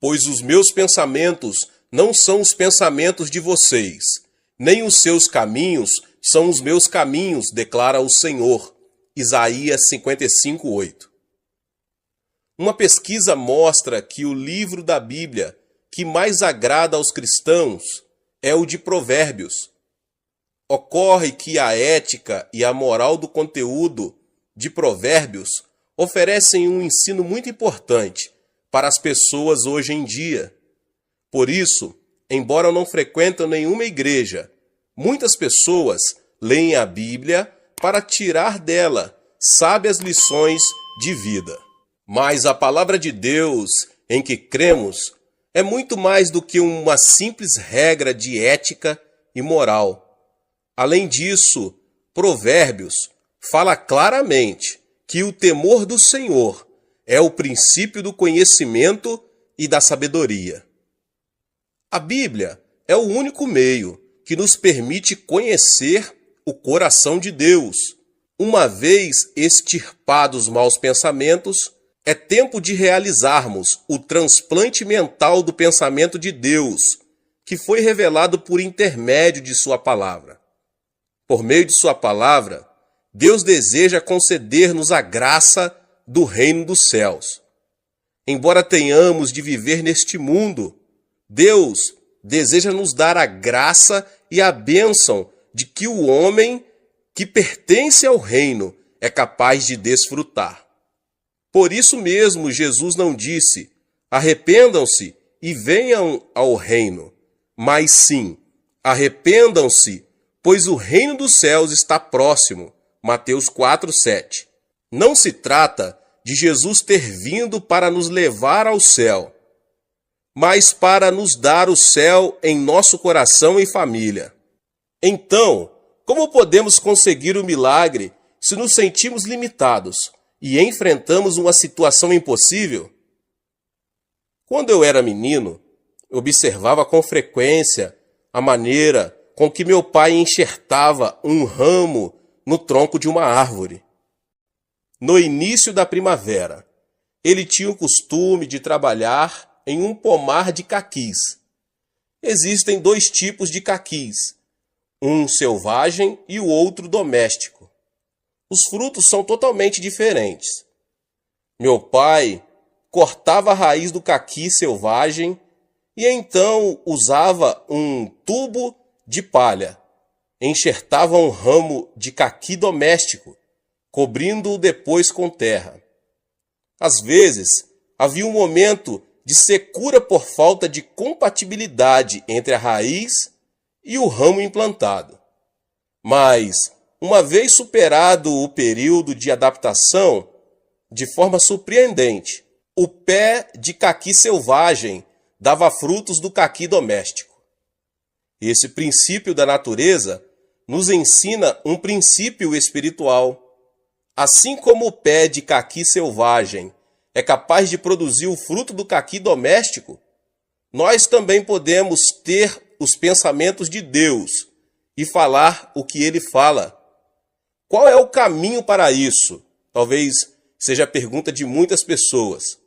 Pois os meus pensamentos não são os pensamentos de vocês, nem os seus caminhos são os meus caminhos, declara o Senhor. Isaías 55:8. Uma pesquisa mostra que o livro da Bíblia que mais agrada aos cristãos é o de Provérbios. Ocorre que a ética e a moral do conteúdo de Provérbios oferecem um ensino muito importante para as pessoas hoje em dia. Por isso, embora não frequentem nenhuma igreja, muitas pessoas leem a Bíblia para tirar dela sábias lições de vida. Mas a palavra de Deus em que cremos é muito mais do que uma simples regra de ética e moral. Além disso, Provérbios fala claramente que o temor do Senhor é o princípio do conhecimento e da sabedoria. A Bíblia é o único meio que nos permite conhecer o coração de Deus. Uma vez extirpados maus pensamentos, é tempo de realizarmos o transplante mental do pensamento de Deus, que foi revelado por intermédio de sua palavra. Por meio de sua palavra, Deus deseja conceder-nos a graça do reino dos céus. Embora tenhamos de viver neste mundo, Deus deseja nos dar a graça e a bênção de que o homem que pertence ao reino é capaz de desfrutar. Por isso mesmo, Jesus não disse: arrependam-se e venham ao reino, mas sim, arrependam-se, pois o reino dos céus está próximo. Mateus 4:7. Não se trata de Jesus ter vindo para nos levar ao céu, mas para nos dar o céu em nosso coração e família. Então, como podemos conseguir o milagre se nos sentimos limitados e enfrentamos uma situação impossível? Quando eu era menino, observava com frequência a maneira com que meu pai enxertava um ramo no tronco de uma árvore. No início da primavera, ele tinha o costume de trabalhar em um pomar de caquis. Existem dois tipos de caquis, um selvagem e o outro doméstico. Os frutos são totalmente diferentes. Meu pai cortava a raiz do caqui selvagem e então usava um tubo de palha. Enxertava um ramo de caqui doméstico, cobrindo-o depois com terra. Às vezes, havia um momento de secura por falta de compatibilidade entre a raiz e o ramo implantado. Mas, uma vez superado o período de adaptação, de forma surpreendente, o pé de caqui selvagem dava frutos do caqui doméstico. Esse princípio da natureza nos ensina um princípio espiritual. Assim como o pé de caqui selvagem é capaz de produzir o fruto do caqui doméstico, nós também podemos ter os pensamentos de Deus e falar o que ele fala. Qual é o caminho para isso? Talvez seja a pergunta de muitas pessoas.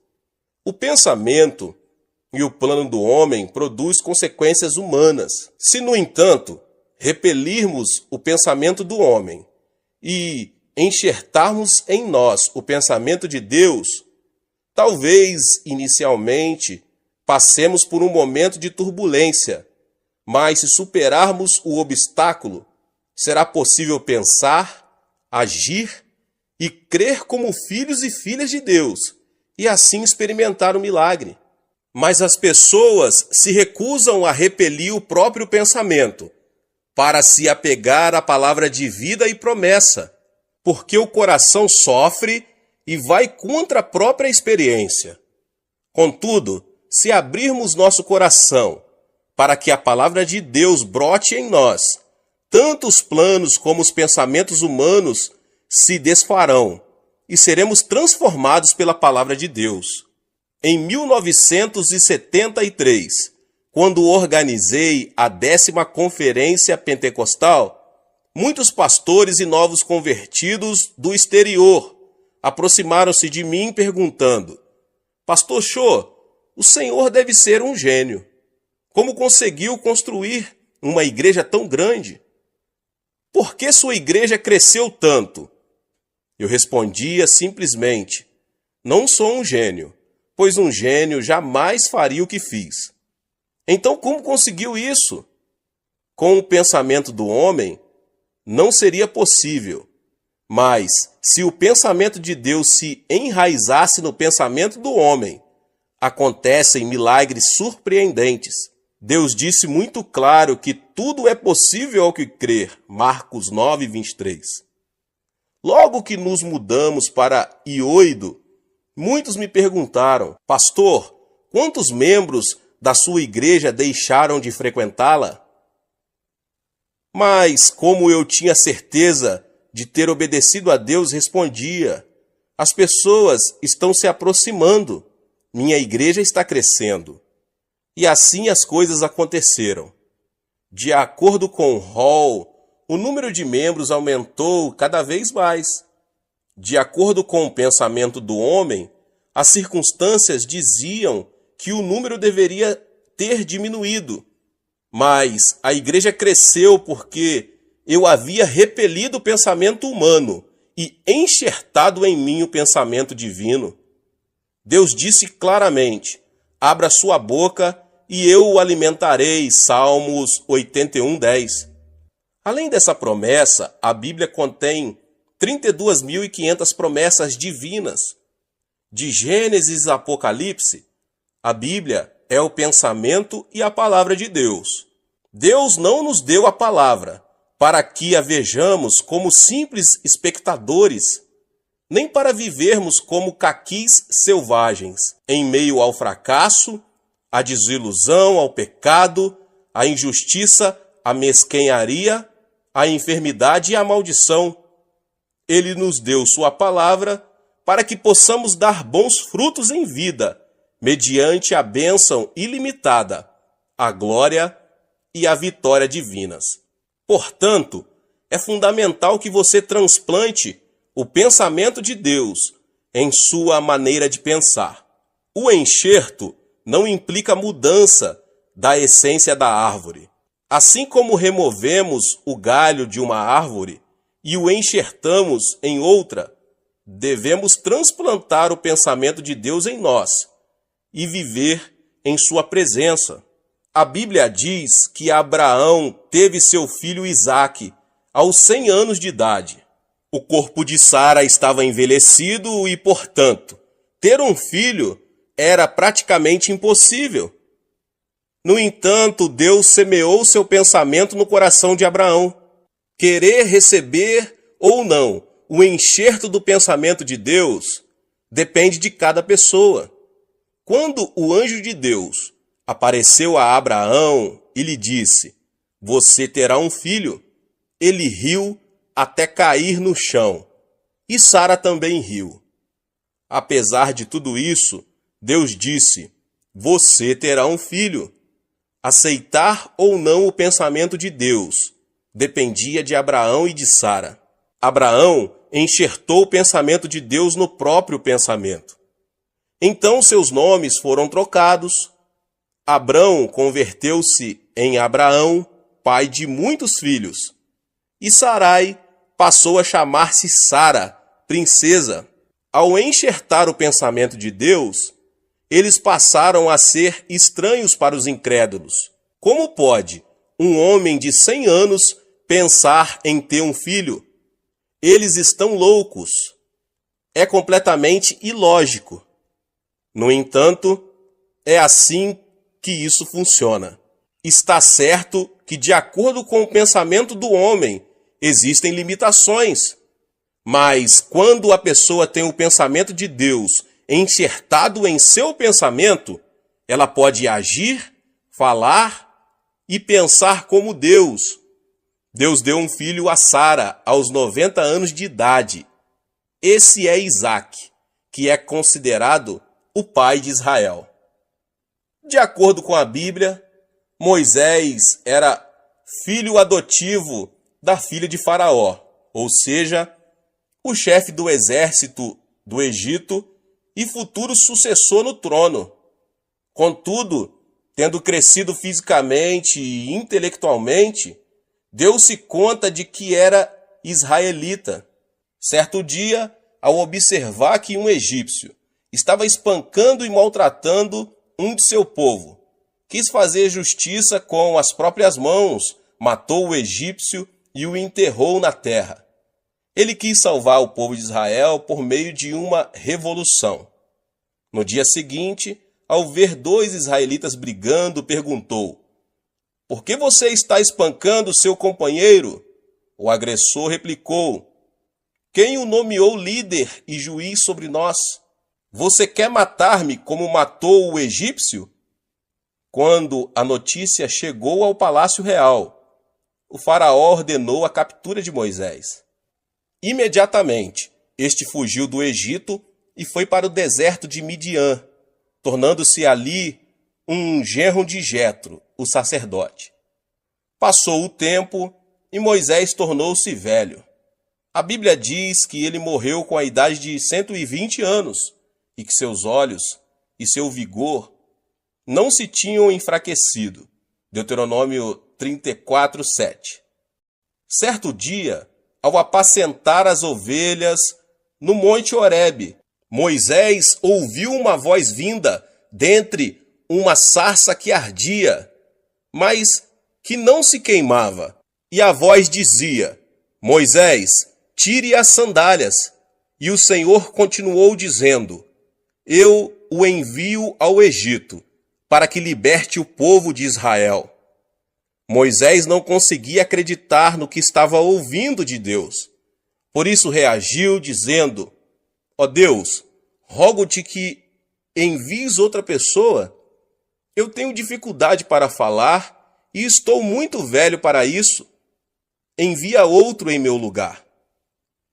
O pensamento e o plano do homem produz consequências humanas. Se, no entanto, repelirmos o pensamento do homem e enxertarmos em nós o pensamento de Deus, talvez, inicialmente, passemos por um momento de turbulência, mas se superarmos o obstáculo, será possível pensar, agir e crer como filhos e filhas de Deus, e assim experimentar o milagre. Mas as pessoas se recusam a repelir o próprio pensamento, para se apegar à palavra de vida e promessa, porque o coração sofre e vai contra a própria experiência. Contudo, se abrirmos nosso coração para que a palavra de Deus brote em nós, tanto os planos como os pensamentos humanos se desfarão e seremos transformados pela palavra de Deus. Em 1973, quando organizei a 10ª Conferência Pentecostal, muitos pastores e novos convertidos do exterior aproximaram-se de mim perguntando: Pastor Cho, o Senhor deve ser um gênio. Como conseguiu construir uma igreja tão grande? Por que sua igreja cresceu tanto? Eu respondia simplesmente: não sou um gênio, pois um gênio jamais faria o que fiz. Então, como conseguiu isso? Com o pensamento do homem, não seria possível. Mas, se o pensamento de Deus se enraizasse no pensamento do homem, acontecem milagres surpreendentes. Deus disse muito claro que tudo é possível ao que crer. Marcos 9, 23. Logo que nos mudamos para Ioido, muitos me perguntaram: pastor, quantos membros da sua igreja deixaram de frequentá-la? Mas, como eu tinha certeza de ter obedecido a Deus, respondia: as pessoas estão se aproximando, minha igreja está crescendo. E assim as coisas aconteceram. De acordo com Hall, o número de membros aumentou cada vez mais. De acordo com o pensamento do homem, as circunstâncias diziam que o número deveria ter diminuído. Mas a igreja cresceu porque eu havia repelido o pensamento humano e enxertado em mim o pensamento divino. Deus disse claramente: abra sua boca e eu o alimentarei. Salmos 81, 10. Além dessa promessa, a Bíblia contém 32.500 promessas divinas. De Gênesis a Apocalipse, a Bíblia é o pensamento e a palavra de Deus. Deus não nos deu a palavra para que a vejamos como simples espectadores, nem para vivermos como caquis selvagens, em meio ao fracasso, à desilusão, ao pecado, à injustiça, à mesquenharia, à enfermidade e à maldição. Ele nos deu sua palavra para que possamos dar bons frutos em vida, mediante a bênção ilimitada, a glória e a vitória divinas. Portanto, é fundamental que você transplante o pensamento de Deus em sua maneira de pensar. O enxerto não implica mudança da essência da árvore. Assim como removemos o galho de uma árvore e o enxertamos em outra, devemos transplantar o pensamento de Deus em nós e viver em sua presença. A Bíblia diz que Abraão teve seu filho Isaque aos 100 anos de idade. O corpo de Sara estava envelhecido e, portanto, ter um filho era praticamente impossível. No entanto, Deus semeou seu pensamento no coração de Abraão. Querer receber ou não o enxerto do pensamento de Deus depende de cada pessoa. Quando o anjo de Deus apareceu a Abraão e lhe disse: você terá um filho, ele riu até cair no chão, e Sara também riu. Apesar de tudo isso, Deus disse: você terá um filho. Aceitar ou não o pensamento de Deus dependia de Abraão e de Sara. Abraão enxertou o pensamento de Deus no próprio pensamento. Então seus nomes foram trocados. Abrão converteu-se em Abraão, pai de muitos filhos. E Sarai passou a chamar-se Sara, princesa. Ao enxertar o pensamento de Deus, eles passaram a ser estranhos para os incrédulos. Como pode um homem de 100 anos pensar em ter um filho? Eles estão loucos. É completamente ilógico. No entanto, é assim que isso funciona. Está certo que, de acordo com o pensamento do homem, existem limitações. Mas quando a pessoa tem o pensamento de Deus enxertado em seu pensamento, ela pode agir, falar e pensar como Deus. Deus deu um filho a Sara aos 90 anos de idade. Esse é Isaque, que é considerado o pai de Israel. De acordo com a Bíblia, Moisés era filho adotivo da filha de Faraó, ou seja, o chefe do exército do Egito e futuro sucessor no trono. Contudo, tendo crescido fisicamente e intelectualmente, deu-se conta de que era israelita. Certo dia, ao observar que um egípcio estava espancando e maltratando um de seu povo, quis fazer justiça com as próprias mãos, matou o egípcio e o enterrou na terra. Ele quis salvar o povo de Israel por meio de uma revolução. No dia seguinte, ao ver dois israelitas brigando, perguntou: "Por que você está espancando seu companheiro?" O agressor replicou: "Quem o nomeou líder e juiz sobre nós? Você quer matar-me como matou o egípcio?" Quando a notícia chegou ao palácio real, o faraó ordenou a captura de Moisés. Imediatamente, este fugiu do Egito e foi para o deserto de Midian, tornando-se ali um genro de Jetro, o sacerdote. Passou o tempo e Moisés tornou-se velho. A Bíblia diz que ele morreu com a idade de 120 anos e que seus olhos e seu vigor não se tinham enfraquecido. Deuteronômio 34:7. Certo dia, ao apacentar as ovelhas no monte Horebe, Moisés ouviu uma voz vinda dentre uma sarça que ardia, mas que não se queimava. E a voz dizia: "Moisés, tire as sandálias." E o Senhor continuou dizendo: "Eu o envio ao Egito, para que liberte o povo de Israel." Moisés não conseguia acreditar no que estava ouvindo de Deus. Por isso reagiu dizendo: "Ó Deus, rogo-te que envies outra pessoa. Eu tenho dificuldade para falar e estou muito velho para isso. Envia outro em meu lugar."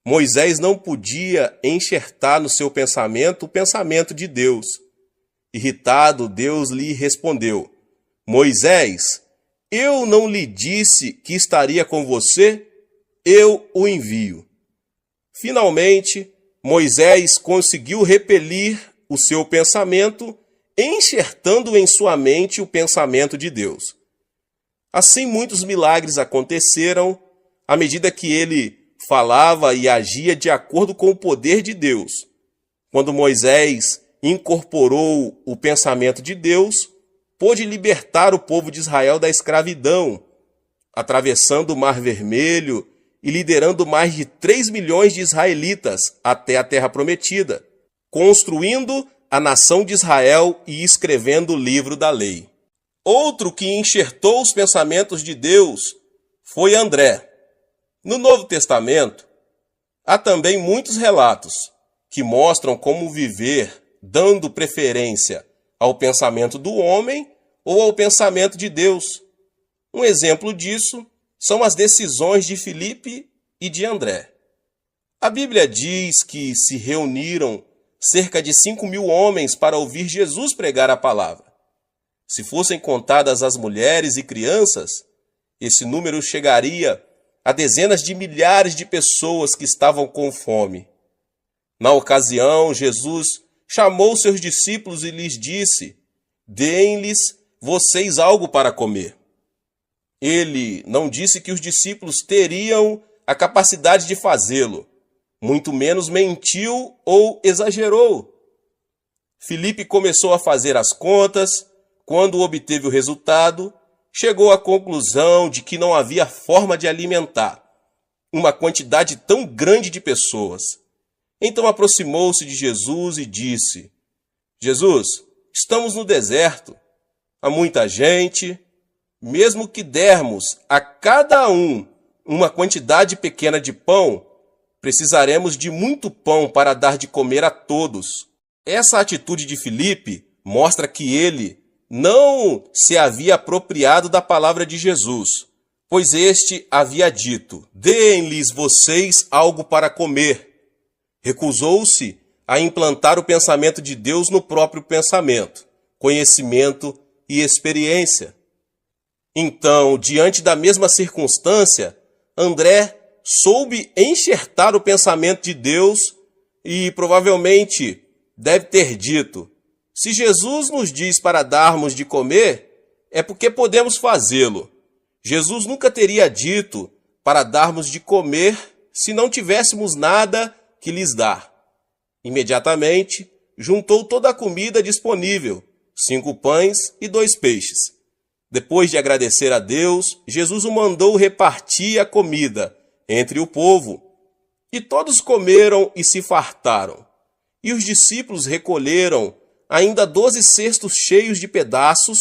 Moisés não podia enxertar no seu pensamento o pensamento de Deus. Irritado, Deus lhe respondeu: "Moisés, eu não lhe disse que estaria com você? Eu o envio." Finalmente, Moisés conseguiu repelir o seu pensamento, enxertando em sua mente o pensamento de Deus. Assim, muitos milagres aconteceram à medida que ele falava e agia de acordo com o poder de Deus. Quando Moisés incorporou o pensamento de Deus, pôde libertar o povo de Israel da escravidão, atravessando o Mar Vermelho e liderando mais de 3 milhões de israelitas até a Terra Prometida, construindo a nação de Israel e escrevendo o livro da lei. Outro que enxertou os pensamentos de Deus foi André. No Novo Testamento, há também muitos relatos que mostram como viver dando preferência ao pensamento do homem ou ao pensamento de Deus. Um exemplo disso são as decisões de Filipe e de André. A Bíblia diz que se reuniram cerca de 5.000 homens para ouvir Jesus pregar a palavra. Se fossem contadas as mulheres e crianças, esse número chegaria a dezenas de milhares de pessoas que estavam com fome. Na ocasião, Jesus chamou seus discípulos e lhes disse: "Deem-lhes vocês algo para comer." Ele não disse que os discípulos teriam a capacidade de fazê-lo, muito menos mentiu ou exagerou. Filipe começou a fazer as contas. Quando obteve o resultado, chegou à conclusão de que não havia forma de alimentar uma quantidade tão grande de pessoas. Então aproximou-se de Jesus e disse: "Jesus, estamos no deserto, há muita gente. Mesmo que dermos a cada um uma quantidade pequena de pão, precisaremos de muito pão para dar de comer a todos." Essa atitude de Filipe mostra que ele não se havia apropriado da palavra de Jesus, pois este havia dito: "Deem-lhes vocês algo para comer." Recusou-se a implantar o pensamento de Deus no próprio pensamento, conhecimento e experiência. Então, diante da mesma circunstância, André soube enxertar o pensamento de Deus e provavelmente deve ter dito: Se Jesus nos diz para darmos de comer, é porque podemos fazê-lo. Jesus nunca teria dito para darmos de comer se não tivéssemos nada que lhes dar. Imediatamente, juntou toda a comida disponível, 5 pães e 2 peixes. Depois de agradecer a Deus, Jesus o mandou repartir a comida entre o povo. E todos comeram e se fartaram. E os discípulos recolheram ainda 12 cestos cheios de pedaços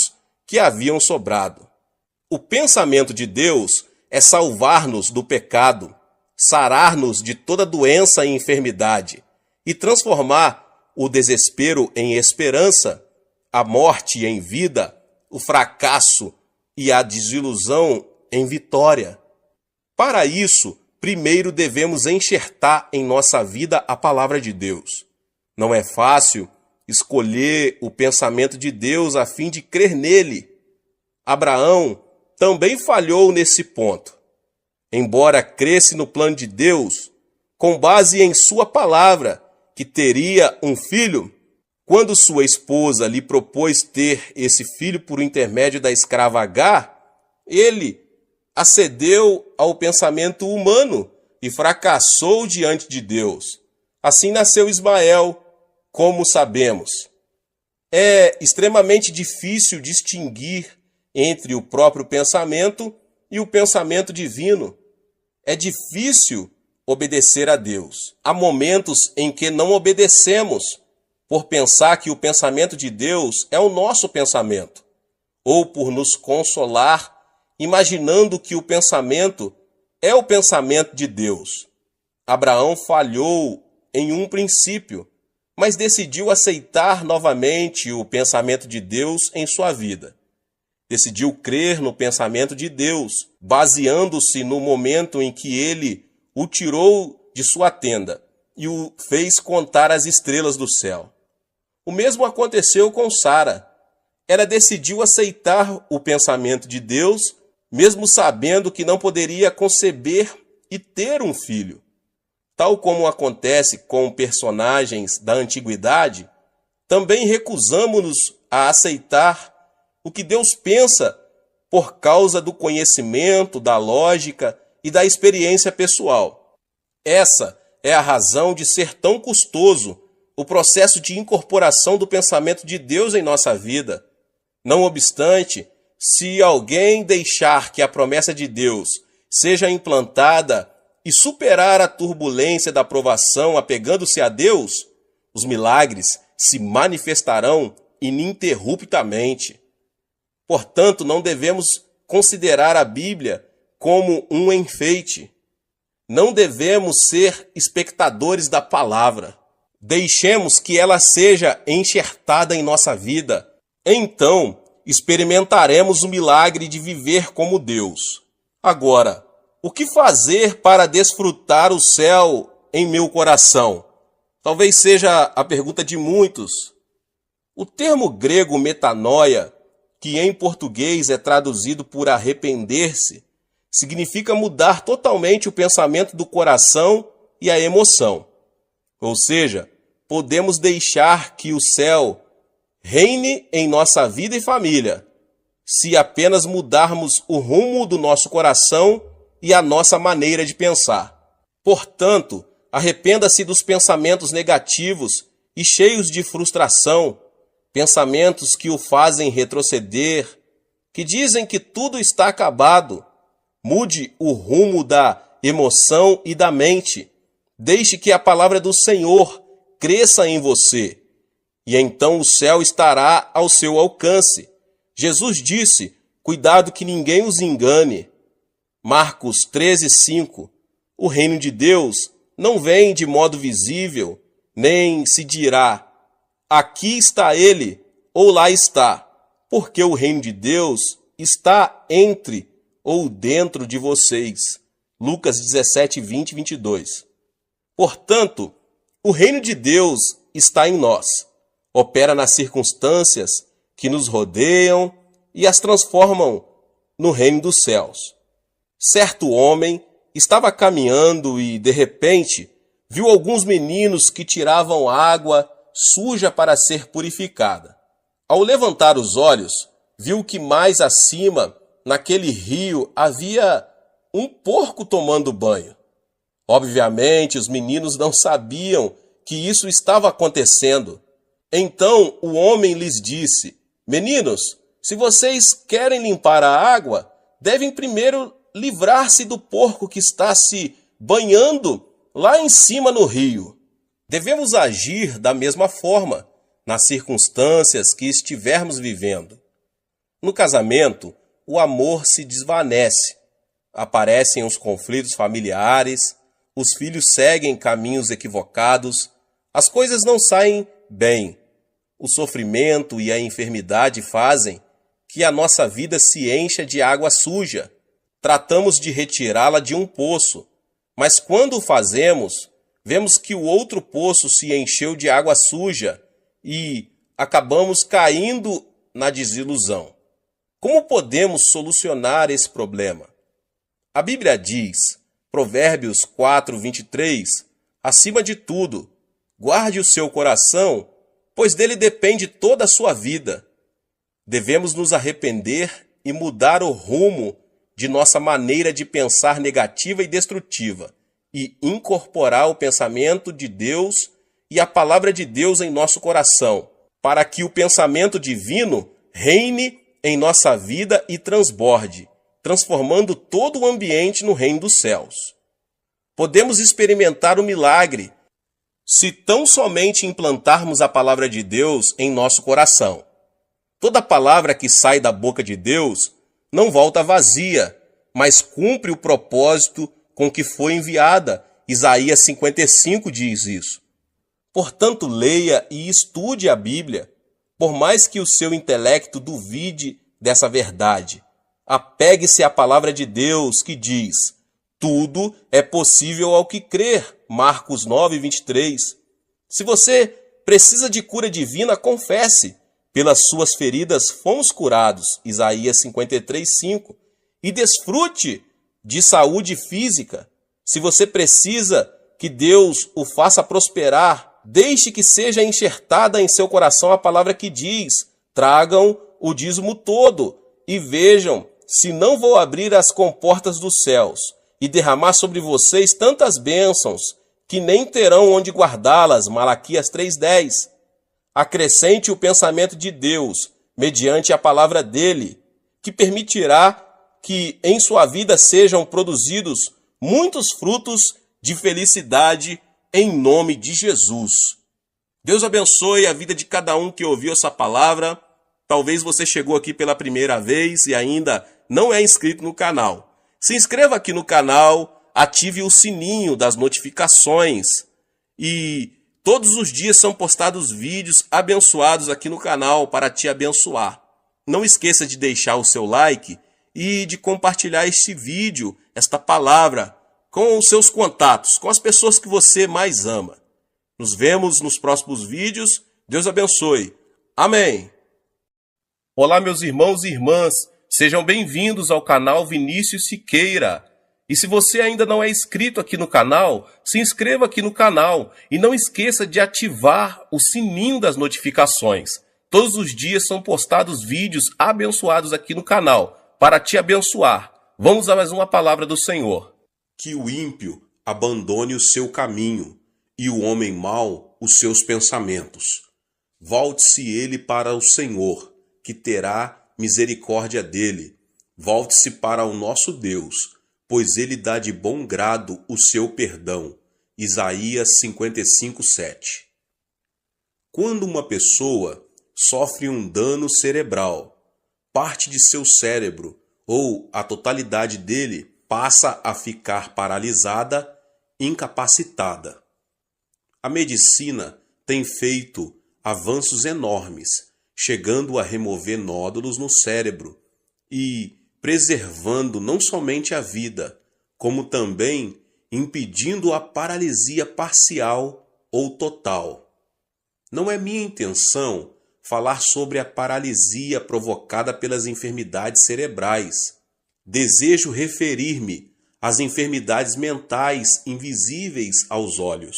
que haviam sobrado. O pensamento de Deus é salvar-nos do pecado, sarar-nos de toda doença e enfermidade e transformar o desespero em esperança, a morte em vida, o fracasso e a desilusão em vitória. Para isso, primeiro devemos enxertar em nossa vida a palavra de Deus. Não é fácil escolher o pensamento de Deus a fim de crer nele. Abraão também falhou nesse ponto. Embora cresce no plano de Deus, com base em sua palavra, que teria um filho, quando sua esposa lhe propôs ter esse filho por intermédio da escrava Agar, ele acedeu ao pensamento humano e fracassou diante de Deus. Assim nasceu Ismael, como sabemos. É extremamente difícil distinguir entre o próprio pensamento e o pensamento divino. É difícil obedecer a Deus. Há momentos em que não obedecemos por pensar que o pensamento de Deus é o nosso pensamento, ou por nos consolar imaginando que o pensamento é o pensamento de Deus. Abraão falhou em um princípio, mas decidiu aceitar novamente o pensamento de Deus em sua vida. Decidiu crer no pensamento de Deus, baseando-se no momento em que ele o tirou de sua tenda e o fez contar as estrelas do céu. O mesmo aconteceu com Sara. Ela decidiu aceitar o pensamento de Deus, mesmo sabendo que não poderia conceber e ter um filho. Tal como acontece com personagens da antiguidade, também recusamos-nos a aceitar o que Deus pensa por causa do conhecimento, da lógica e da experiência pessoal. Essa é a razão de ser tão custoso o processo de incorporação do pensamento de Deus em nossa vida. Não obstante, se alguém deixar que a promessa de Deus seja implantada e superar a turbulência da provação apegando-se a Deus, os milagres se manifestarão ininterruptamente. Portanto, não devemos considerar a Bíblia como um enfeite. Não devemos ser espectadores da palavra. Deixemos que ela seja enxertada em nossa vida. Então, experimentaremos o milagre de viver como Deus. Agora, o que fazer para desfrutar o céu em meu coração? Talvez seja a pergunta de muitos. O termo grego metanoia, que em português é traduzido por arrepender-se, significa mudar totalmente o pensamento do coração e a emoção. Ou seja, podemos deixar que o céu reine em nossa vida e família, se apenas mudarmos o rumo do nosso coração e a nossa maneira de pensar. Portanto, arrependa-se dos pensamentos negativos e cheios de frustração, pensamentos que o fazem retroceder, que dizem que tudo está acabado. Mude o rumo da emoção e da mente. Deixe que a palavra do Senhor cresça em você, e então o céu estará ao seu alcance. Jesus disse: cuidado que ninguém os engane. Marcos 13:5. O reino de Deus não vem de modo visível, nem se dirá: aqui está ele, ou lá está, porque o reino de Deus está entre ou dentro de vocês. Lucas 17:20 e 22. Portanto, o reino de Deus está em nós. Opera nas circunstâncias que nos rodeiam e as transformam no reino dos céus. Certo homem estava caminhando e, de repente, viu alguns meninos que tiravam água suja para ser purificada. Ao levantar os olhos, viu que mais acima, naquele rio, havia um porco tomando banho. Obviamente, os meninos não sabiam que isso estava acontecendo. Então o homem lhes disse: Meninos, se vocês querem limpar a água, devem primeiro livrar-se do porco que está se banhando lá em cima no rio. Devemos agir da mesma forma nas circunstâncias que estivermos vivendo. No casamento, o amor se desvanece, aparecem os conflitos familiares, os filhos seguem caminhos equivocados, as coisas não saem bem. O sofrimento e a enfermidade fazem que a nossa vida se encha de água suja. Tratamos de retirá-la de um poço, mas quando o fazemos, vemos que o outro poço se encheu de água suja e acabamos caindo na desilusão. Como podemos solucionar esse problema? A Bíblia diz, Provérbios 4:23, acima de tudo, guarde o seu coração, pois dele depende toda a sua vida. Devemos nos arrepender e mudar o rumo de nossa maneira de pensar negativa e destrutiva e incorporar o pensamento de Deus e a palavra de Deus em nosso coração, para que o pensamento divino reine em nossa vida e transborde, transformando todo o ambiente no reino dos céus. Podemos experimentar o milagre se tão somente implantarmos a palavra de Deus em nosso coração. Toda palavra que sai da boca de Deus não volta vazia, mas cumpre o propósito com que foi enviada. Isaías 55 diz isso. Portanto, leia e estude a Bíblia, por mais que o seu intelecto duvide dessa verdade. Apegue-se à palavra de Deus que diz: tudo é possível ao que crer. Marcos 9:23. Se você precisa de cura divina, confesse. Pelas suas feridas fomos curados. Isaías 53:5. E desfrute de saúde física. Se você precisa que Deus o faça prosperar, deixe que seja enxertada em seu coração a palavra que diz: tragam o dízimo todo e vejam se não vou abrir as comportas dos céus e derramar sobre vocês tantas bênçãos que nem terão onde guardá-las. Malaquias 3:10. Acrescente o pensamento de Deus mediante a palavra dele, que permitirá que em sua vida sejam produzidos muitos frutos de felicidade em nome de Jesus. Deus abençoe a vida de cada um que ouviu essa palavra. Talvez você chegou aqui pela primeira vez e ainda não é inscrito no canal. Se inscreva aqui no canal, ative o sininho das notificações e todos os dias são postados vídeos abençoados aqui no canal para te abençoar. Não esqueça de deixar o seu like e de compartilhar este vídeo, esta palavra, com os seus contatos, com as pessoas que você mais ama. Nos vemos nos próximos vídeos. Deus abençoe. Amém. Olá, meus irmãos e irmãs. Sejam bem-vindos ao canal Vinícius Siqueira. E se você ainda não é inscrito aqui no canal, se inscreva aqui no canal e não esqueça de ativar o sininho das notificações. Todos os dias são postados vídeos abençoados aqui no canal para te abençoar. Vamos a mais uma palavra do Senhor. Que o ímpio abandone o seu caminho e o homem mau os seus pensamentos. Volte-se ele para o Senhor, que terá misericórdia dele. Volte-se para o nosso Deus, pois ele dá de bom grado o seu perdão. Isaías 55:7. Quando uma pessoa sofre um dano cerebral, parte de seu cérebro ou a totalidade dele passa a ficar paralisada, incapacitada. A medicina tem feito avanços enormes, chegando a remover nódulos no cérebro e preservando não somente a vida, como também impedindo a paralisia parcial ou total. Não é minha intenção falar sobre a paralisia provocada pelas enfermidades cerebrais. Desejo referir-me às enfermidades mentais invisíveis aos olhos.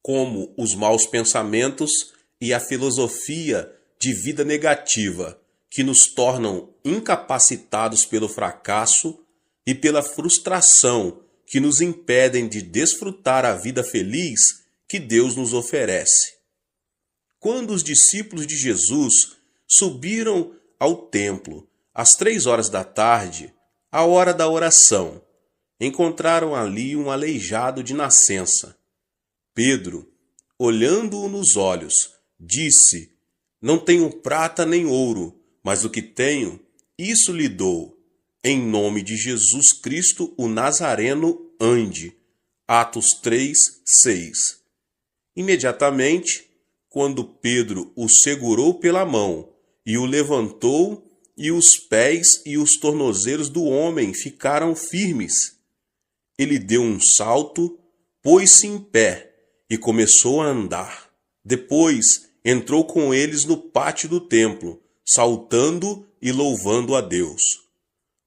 como os maus pensamentos e a filosofia de vida negativa, que nos tornam incapacitados pelo fracasso e pela frustração, que nos impedem de desfrutar a vida feliz que Deus nos oferece. Quando os discípulos de Jesus subiram ao templo às 3 horas da tarde, a hora da oração, encontraram ali um aleijado de nascença. Pedro, olhando-o nos olhos, disse: Não tenho prata nem ouro, mas o que tenho, isso lhe dou. Em nome de Jesus Cristo, o Nazareno, ande. Atos 3, 6. Imediatamente, quando Pedro o segurou pela mão e o levantou, e os pés e os tornozelos do homem ficaram firmes, ele deu um salto, pôs-se em pé e começou a andar. Depois entrou com eles no pátio do templo, saltando e louvando a Deus.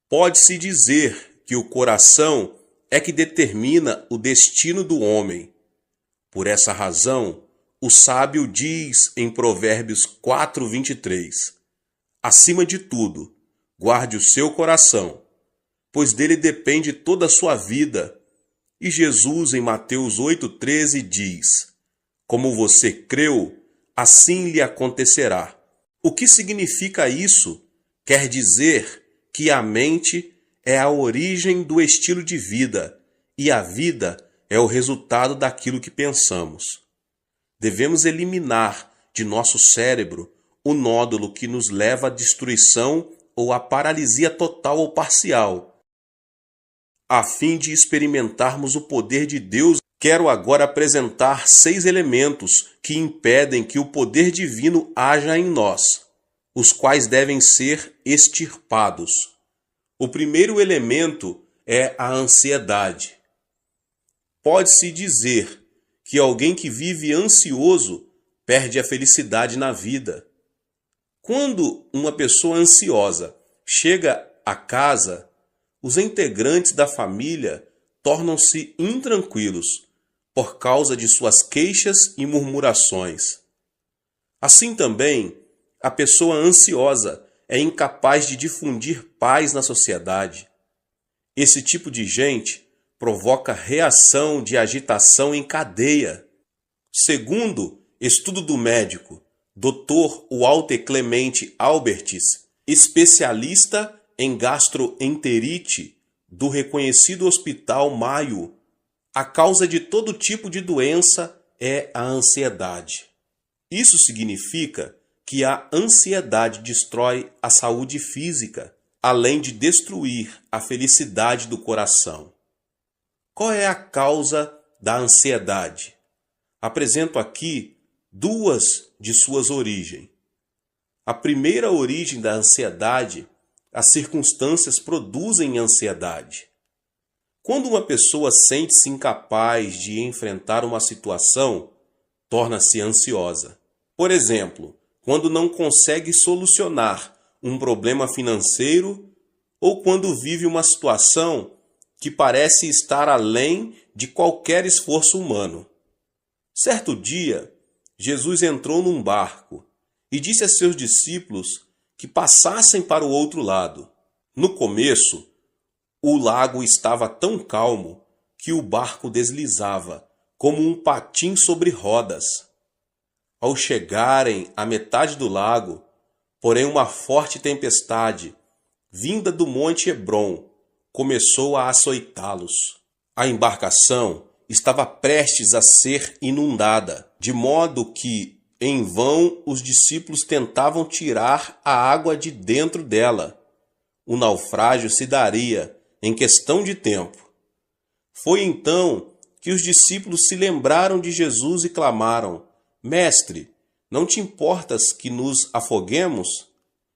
Pode-se dizer que o coração é que determina o destino do homem. Por essa razão, o sábio diz em Provérbios 4:23, acima de tudo, guarde o seu coração, pois dele depende toda a sua vida. E Jesus, em Mateus 8:13, diz, como você creu, assim lhe acontecerá. O que significa isso? Quer dizer que a mente é a origem do estilo de vida e a vida é o resultado daquilo que pensamos. Devemos eliminar de nosso cérebro o nódulo que nos leva à destruição ou à paralisia total ou parcial. A fim de experimentarmos o poder de Deus, quero agora apresentar 6 elementos que impedem que o poder divino haja em nós, os quais devem ser extirpados. O primeiro elemento é a ansiedade. Pode-se dizer que alguém que vive ansioso perde a felicidade na vida. Quando uma pessoa ansiosa chega a casa, os integrantes da família tornam-se intranquilos por causa de suas queixas e murmurações. Assim também, a pessoa ansiosa é incapaz de difundir paz na sociedade. Esse tipo de gente provoca reação de agitação em cadeia. Segundo estudo do médico Dr. Walter Clemente Albertis, especialista em gastroenterite do reconhecido Hospital Mayo, a causa de todo tipo de doença é a ansiedade. Isso significa que a ansiedade destrói a saúde física, além de destruir a felicidade do coração. Qual é a causa da ansiedade? Apresento aqui 2 de suas origens. A primeira origem da ansiedade, as circunstâncias produzem ansiedade. Quando uma pessoa sente-se incapaz de enfrentar uma situação, torna-se ansiosa. Por exemplo, quando não consegue solucionar um problema financeiro ou quando vive uma situação que parece estar além de qualquer esforço humano. Certo dia, Jesus entrou num barco e disse a seus discípulos que passassem para o outro lado. No começo, o lago estava tão calmo que o barco deslizava como um patim sobre rodas. Ao chegarem à metade do lago, porém uma forte tempestade, vinda do monte Hebron, começou a açoitá-los. A embarcação estava prestes a ser inundada, de modo que, em vão, os discípulos tentavam tirar a água de dentro dela. O naufrágio se daria em questão de tempo. Foi então que os discípulos se lembraram de Jesus e clamaram: Mestre, não te importas que nos afoguemos?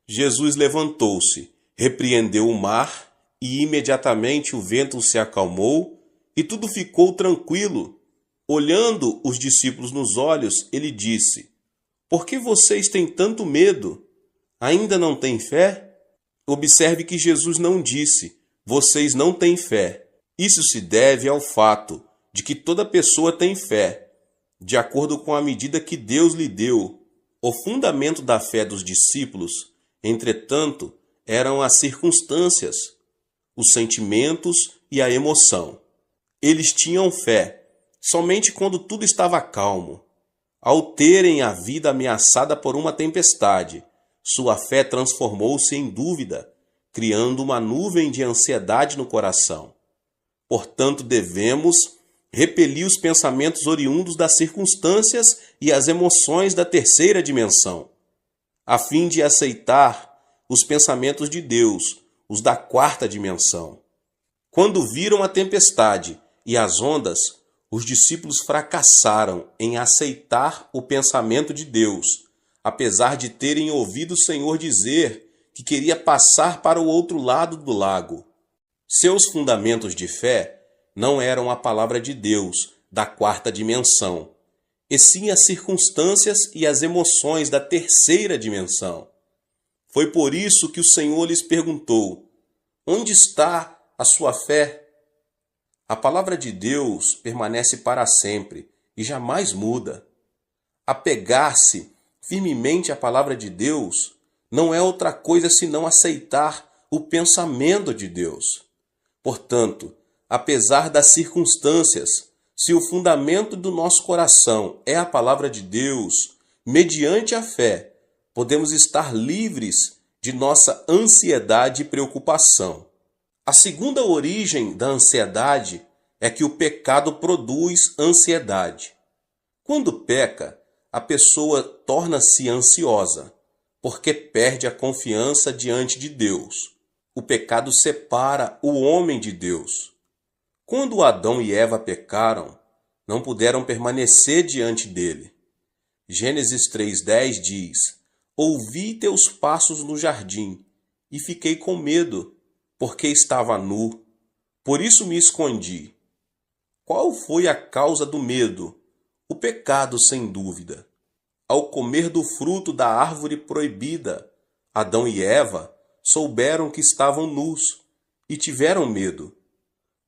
Jesus levantou-se, repreendeu o mar e imediatamente o vento se acalmou e tudo ficou tranquilo. Olhando os discípulos nos olhos, ele disse: Por que vocês têm tanto medo? Ainda não têm fé? Observe que Jesus não disse: Vocês não têm fé. Isso se deve ao fato de que toda pessoa tem fé, de acordo com a medida que Deus lhe deu. O fundamento da fé dos discípulos, entretanto, eram as circunstâncias, os sentimentos e a emoção. Eles tinham fé somente quando tudo estava calmo. Ao terem a vida ameaçada por uma tempestade, sua fé transformou-se em dúvida, criando uma nuvem de ansiedade no coração. Portanto, devemos repelir os pensamentos oriundos das circunstâncias e as emoções da terceira dimensão, a fim de aceitar os pensamentos de Deus, os da quarta dimensão. Quando viram a tempestade e as ondas, os discípulos fracassaram em aceitar o pensamento de Deus, apesar de terem ouvido o Senhor dizer que queria passar para o outro lado do lago. Seus fundamentos de fé não eram a palavra de Deus da quarta dimensão, e sim as circunstâncias e as emoções da terceira dimensão. Foi por isso que o Senhor lhes perguntou: onde está a sua fé? A palavra de Deus permanece para sempre e jamais muda. Apegar-se firmemente à palavra de Deus não é outra coisa senão aceitar o pensamento de Deus. Portanto, apesar das circunstâncias, se o fundamento do nosso coração é a palavra de Deus, mediante a fé, podemos estar livres de nossa ansiedade e preocupação. A segunda origem da ansiedade é que o pecado produz ansiedade. Quando peca, a pessoa torna-se ansiosa, porque perde a confiança diante de Deus. O pecado separa o homem de Deus. Quando Adão e Eva pecaram, não puderam permanecer diante dele. Gênesis 3:10 diz: ouvi teus passos no jardim, e fiquei com medo, porque estava nu. Por isso me escondi. Qual foi a causa do medo? O pecado, sem dúvida. Ao comer do fruto da árvore proibida, Adão e Eva souberam que estavam nus e tiveram medo.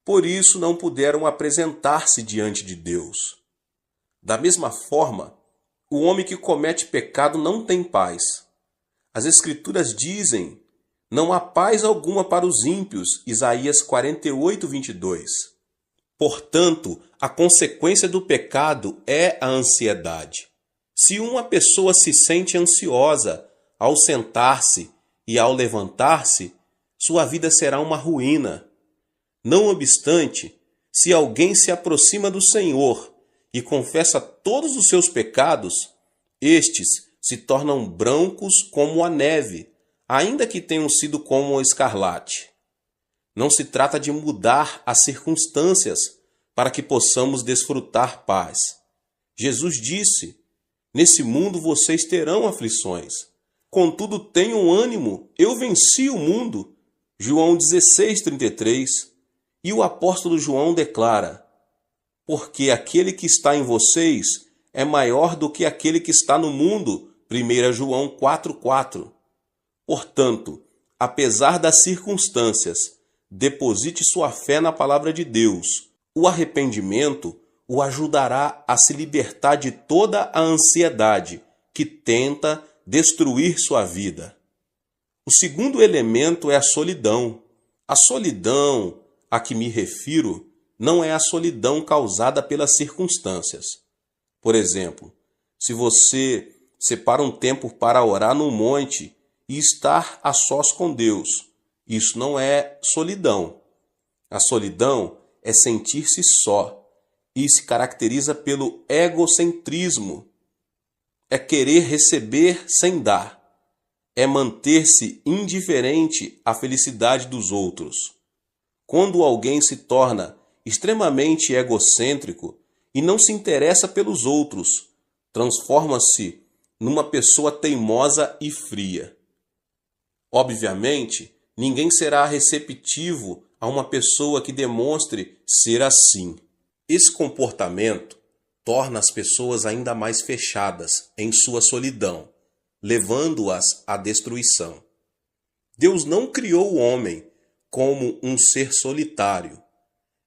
Por isso não puderam apresentar-se diante de Deus. Da mesma forma, o homem que comete pecado não tem paz. As Escrituras dizem: não há paz alguma para os ímpios, Isaías 48:22. Portanto, a consequência do pecado é a ansiedade. Se uma pessoa se sente ansiosa ao sentar-se e ao levantar-se, sua vida será uma ruína. Não obstante, se alguém se aproxima do Senhor e confessa todos os seus pecados, estes se tornam brancos como a neve, ainda que tenham sido como o escarlate. Não se trata de mudar as circunstâncias para que possamos desfrutar paz. Jesus disse: nesse mundo vocês terão aflições. Contudo, tenham ânimo, eu venci o mundo. João 16:33. E o apóstolo João declara: porque aquele que está em vocês é maior do que aquele que está no mundo. 1 João 4:4. Portanto, apesar das circunstâncias, deposite sua fé na palavra de Deus. O arrependimento o ajudará a se libertar de toda a ansiedade que tenta destruir sua vida. O segundo elemento é a solidão. A solidão a que me refiro não é a solidão causada pelas circunstâncias. Por exemplo, se você separa um tempo para orar no monte e estar a sós com Deus, isso não é solidão. A solidão é sentir-se só e se caracteriza pelo egocentrismo. É querer receber sem dar. É manter-se indiferente à felicidade dos outros. Quando alguém se torna extremamente egocêntrico e não se interessa pelos outros, transforma-se numa pessoa teimosa e fria. Obviamente, ninguém será receptivo a uma pessoa que demonstre ser assim. Esse comportamento torna as pessoas ainda mais fechadas em sua solidão, levando-as à destruição. Deus não criou o homem como um ser solitário.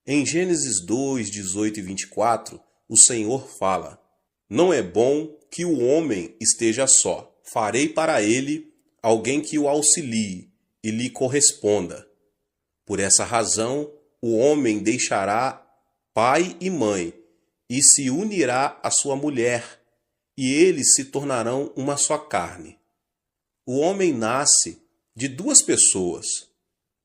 Em Gênesis 2, 18 e 24, o Senhor fala: Não é bom que o homem esteja só. Farei para ele alguém que o auxilie e lhe corresponda. Por essa razão, o homem deixará pai e mãe e se unirá à sua mulher, e eles se tornarão uma só carne. O homem nasce de duas pessoas.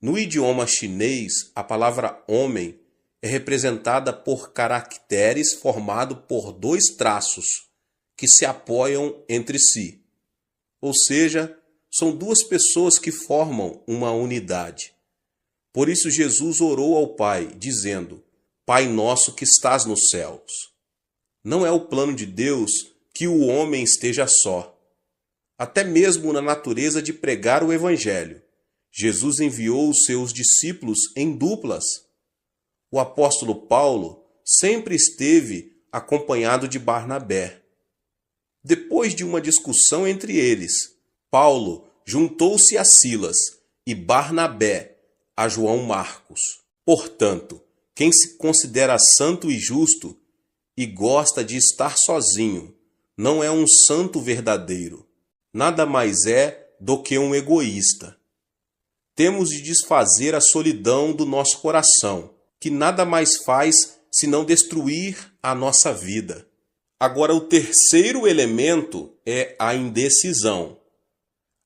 No idioma chinês, a palavra homem é representada por caracteres formados por dois traços que se apoiam entre si. Ou seja, são duas pessoas que formam uma unidade. Por isso Jesus orou ao Pai, dizendo: Pai nosso que estás nos céus. Não é o plano de Deus que o homem esteja só. Até mesmo na natureza de pregar o Evangelho, Jesus enviou os seus discípulos em duplas. O apóstolo Paulo sempre esteve acompanhado de Barnabé. Depois de uma discussão entre eles, Paulo juntou-se a Silas e Barnabé a João Marcos. Portanto, quem se considera santo e justo e gosta de estar sozinho, não é um santo verdadeiro. Nada mais é do que um egoísta. Temos de desfazer a solidão do nosso coração, que nada mais faz senão destruir a nossa vida. Agora, o terceiro elemento é a indecisão.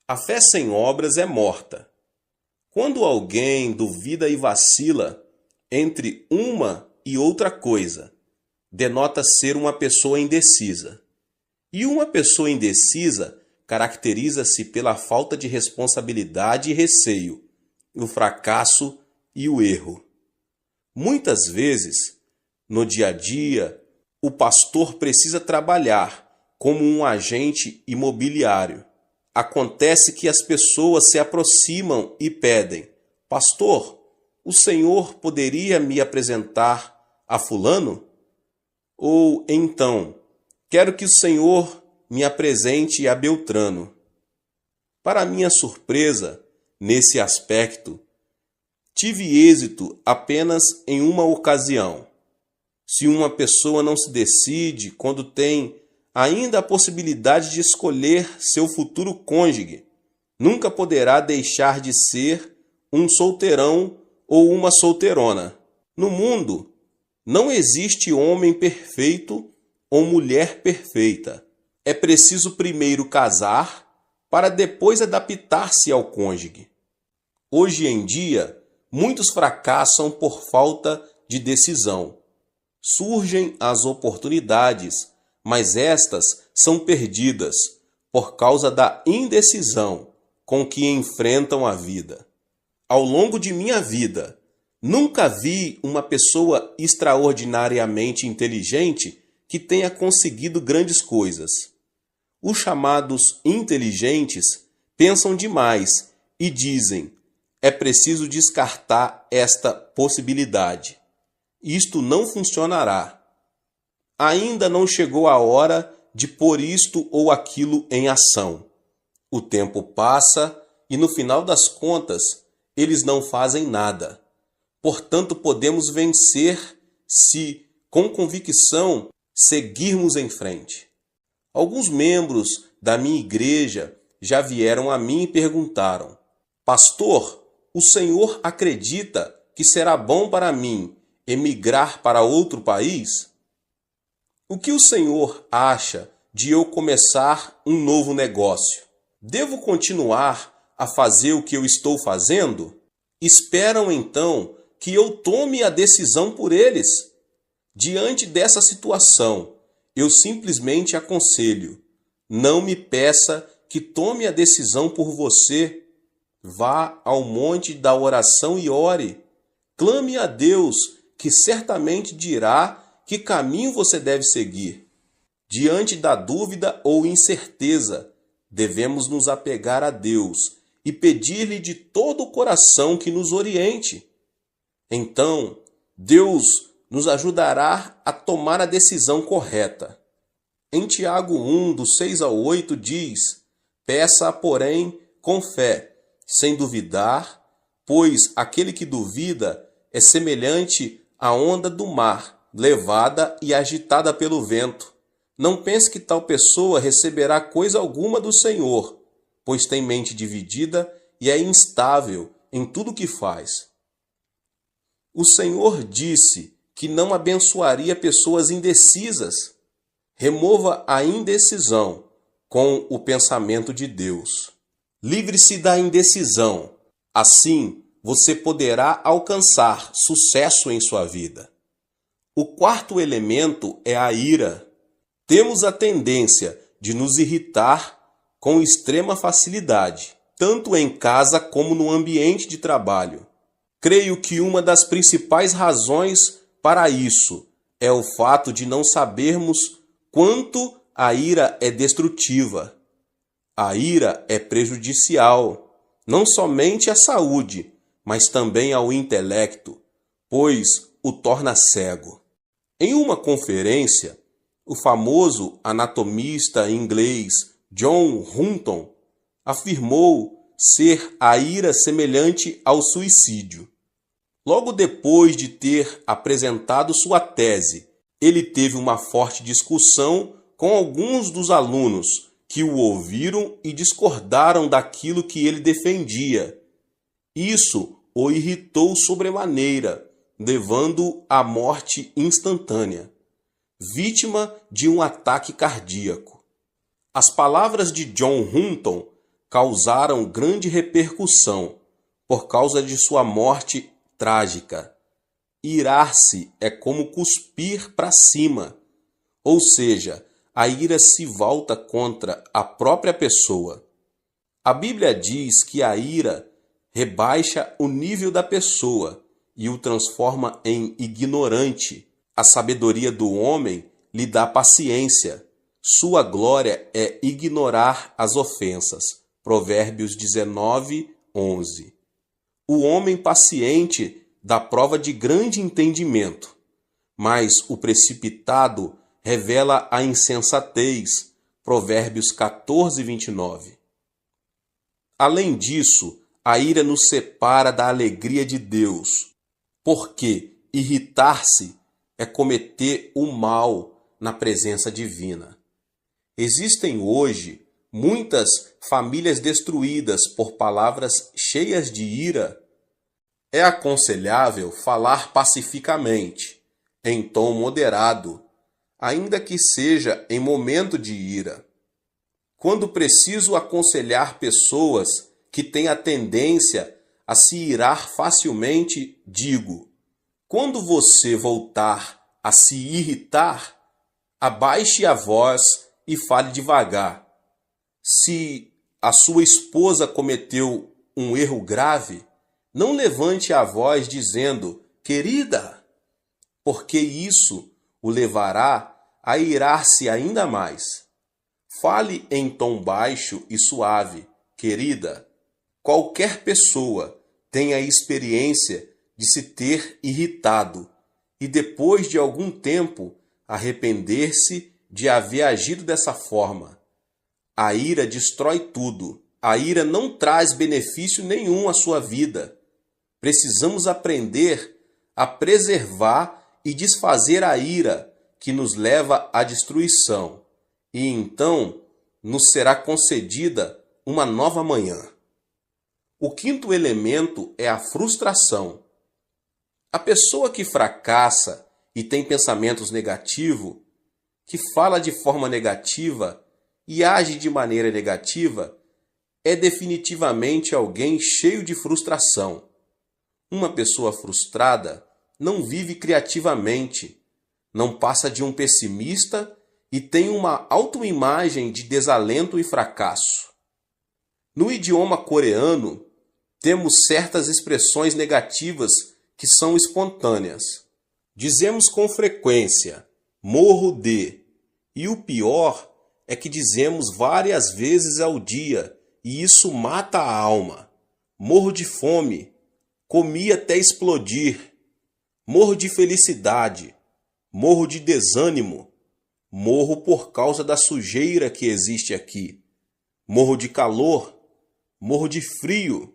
A fé sem obras é morta. Quando alguém duvida e vacila entre uma e outra coisa, denota ser uma pessoa indecisa. E uma pessoa indecisa caracteriza-se pela falta de responsabilidade e receio, o fracasso e o erro. Muitas vezes, no dia a dia, o pastor precisa trabalhar como um agente imobiliário. Acontece que as pessoas se aproximam e pedem: Pastor, o senhor poderia me apresentar a fulano? Ou então, quero que o senhor me apresente a Beltrano. Para minha surpresa, nesse aspecto, tive êxito apenas em uma ocasião. Se uma pessoa não se decide quando tem ainda a possibilidade de escolher seu futuro cônjuge, nunca poderá deixar de ser um solteirão ou uma solteirona. No mundo, não existe homem perfeito ou mulher perfeita. É preciso primeiro casar para depois adaptar-se ao cônjuge. Hoje em dia, muitos fracassam por falta de decisão. Surgem as oportunidades, mas estas são perdidas por causa da indecisão com que enfrentam a vida. Ao longo de minha vida, nunca vi uma pessoa extraordinariamente inteligente que tenha conseguido grandes coisas. Os chamados inteligentes pensam demais e dizem: é preciso descartar esta possibilidade. Isto não funcionará. Ainda não chegou a hora de pôr isto ou aquilo em ação. O tempo passa e, no final das contas, eles não fazem nada. Portanto, podemos vencer se, com convicção, seguirmos em frente. Alguns membros da minha igreja já vieram a mim e perguntaram: Pastor, o senhor acredita que será bom para mim emigrar para outro país? O que o senhor acha de eu começar um novo negócio? Devo continuar a fazer o que eu estou fazendo? Esperam então que eu tome a decisão por eles. Diante dessa situação, eu simplesmente aconselho: não me peça que tome a decisão por você. Vá ao monte da oração e ore. Clame a Deus, que certamente dirá que caminho você deve seguir. Diante da dúvida ou incerteza, devemos nos apegar a Deus e pedir-lhe de todo o coração que nos oriente. Então, Deus nos ajudará a tomar a decisão correta. Em Tiago 1, do 6 ao 8, diz: Peça, porém, com fé, sem duvidar, pois aquele que duvida é semelhante à onda do mar, levada e agitada pelo vento. Não pense que tal pessoa receberá coisa alguma do Senhor, pois tem mente dividida e é instável em tudo que faz. O Senhor disse que não abençoaria pessoas indecisas. Remova a indecisão com o pensamento de Deus. Livre-se da indecisão. Assim, você poderá alcançar sucesso em sua vida. O quarto elemento é a ira. Temos a tendência de nos irritar com extrema facilidade, tanto em casa como no ambiente de trabalho. Creio que uma das principais razões para isso é o fato de não sabermos quanto a ira é destrutiva. A ira é prejudicial, não somente à saúde, mas também ao intelecto, pois o torna cego. Em uma conferência, o famoso anatomista inglês John Hutton afirmou ser a ira semelhante ao suicídio. Logo depois de ter apresentado sua tese, ele teve uma forte discussão com alguns dos alunos que o ouviram e discordaram daquilo que ele defendia. Isso o irritou sobremaneira, levando-o à morte instantânea, vítima de um ataque cardíaco. As palavras de John Hutton causaram grande repercussão por causa de sua morte trágica. Irar-se é como cuspir para cima, ou seja, a ira se volta contra a própria pessoa. A Bíblia diz que a ira rebaixa o nível da pessoa e o transforma em ignorante. A sabedoria do homem lhe dá paciência. Sua glória é ignorar as ofensas. Provérbios 19:11. O homem paciente dá prova de grande entendimento, mas o precipitado revela a insensatez. Provérbios 14:29. Além disso, a ira nos separa da alegria de Deus, porque irritar-se é cometer o mal na presença divina. Existem hoje muitas famílias destruídas por palavras cheias de ira. É aconselhável falar pacificamente, em tom moderado, ainda que seja em momento de ira. Quando preciso aconselhar pessoas que têm a tendência a se irar facilmente, digo: quando você voltar a se irritar, abaixe a voz e fale devagar. Se a sua esposa cometeu um erro grave, não levante a voz dizendo: querida, porque isso o levará a irar-se ainda mais. Fale em tom baixo e suave: querida. Qualquer pessoa tem a experiência de se ter irritado e depois de algum tempo arrepender-se de haver agido dessa forma. A ira destrói tudo. A ira não traz benefício nenhum à sua vida. Precisamos aprender a preservar e desfazer a ira que nos leva à destruição, e então nos será concedida uma nova manhã. O quinto elemento é a frustração. A pessoa que fracassa e tem pensamentos negativos, que fala de forma negativa e age de maneira negativa, é definitivamente alguém cheio de frustração. Uma pessoa frustrada não vive criativamente, não passa de um pessimista e tem uma autoimagem de desalento e fracasso. No idioma coreano, temos certas expressões negativas que são espontâneas. Dizemos com frequência: morro de, e o pior é que dizemos várias vezes ao dia, e isso mata a alma. Morro de fome, comi até explodir. Morro de felicidade, morro de desânimo, morro por causa da sujeira que existe aqui. Morro de calor, morro de frio.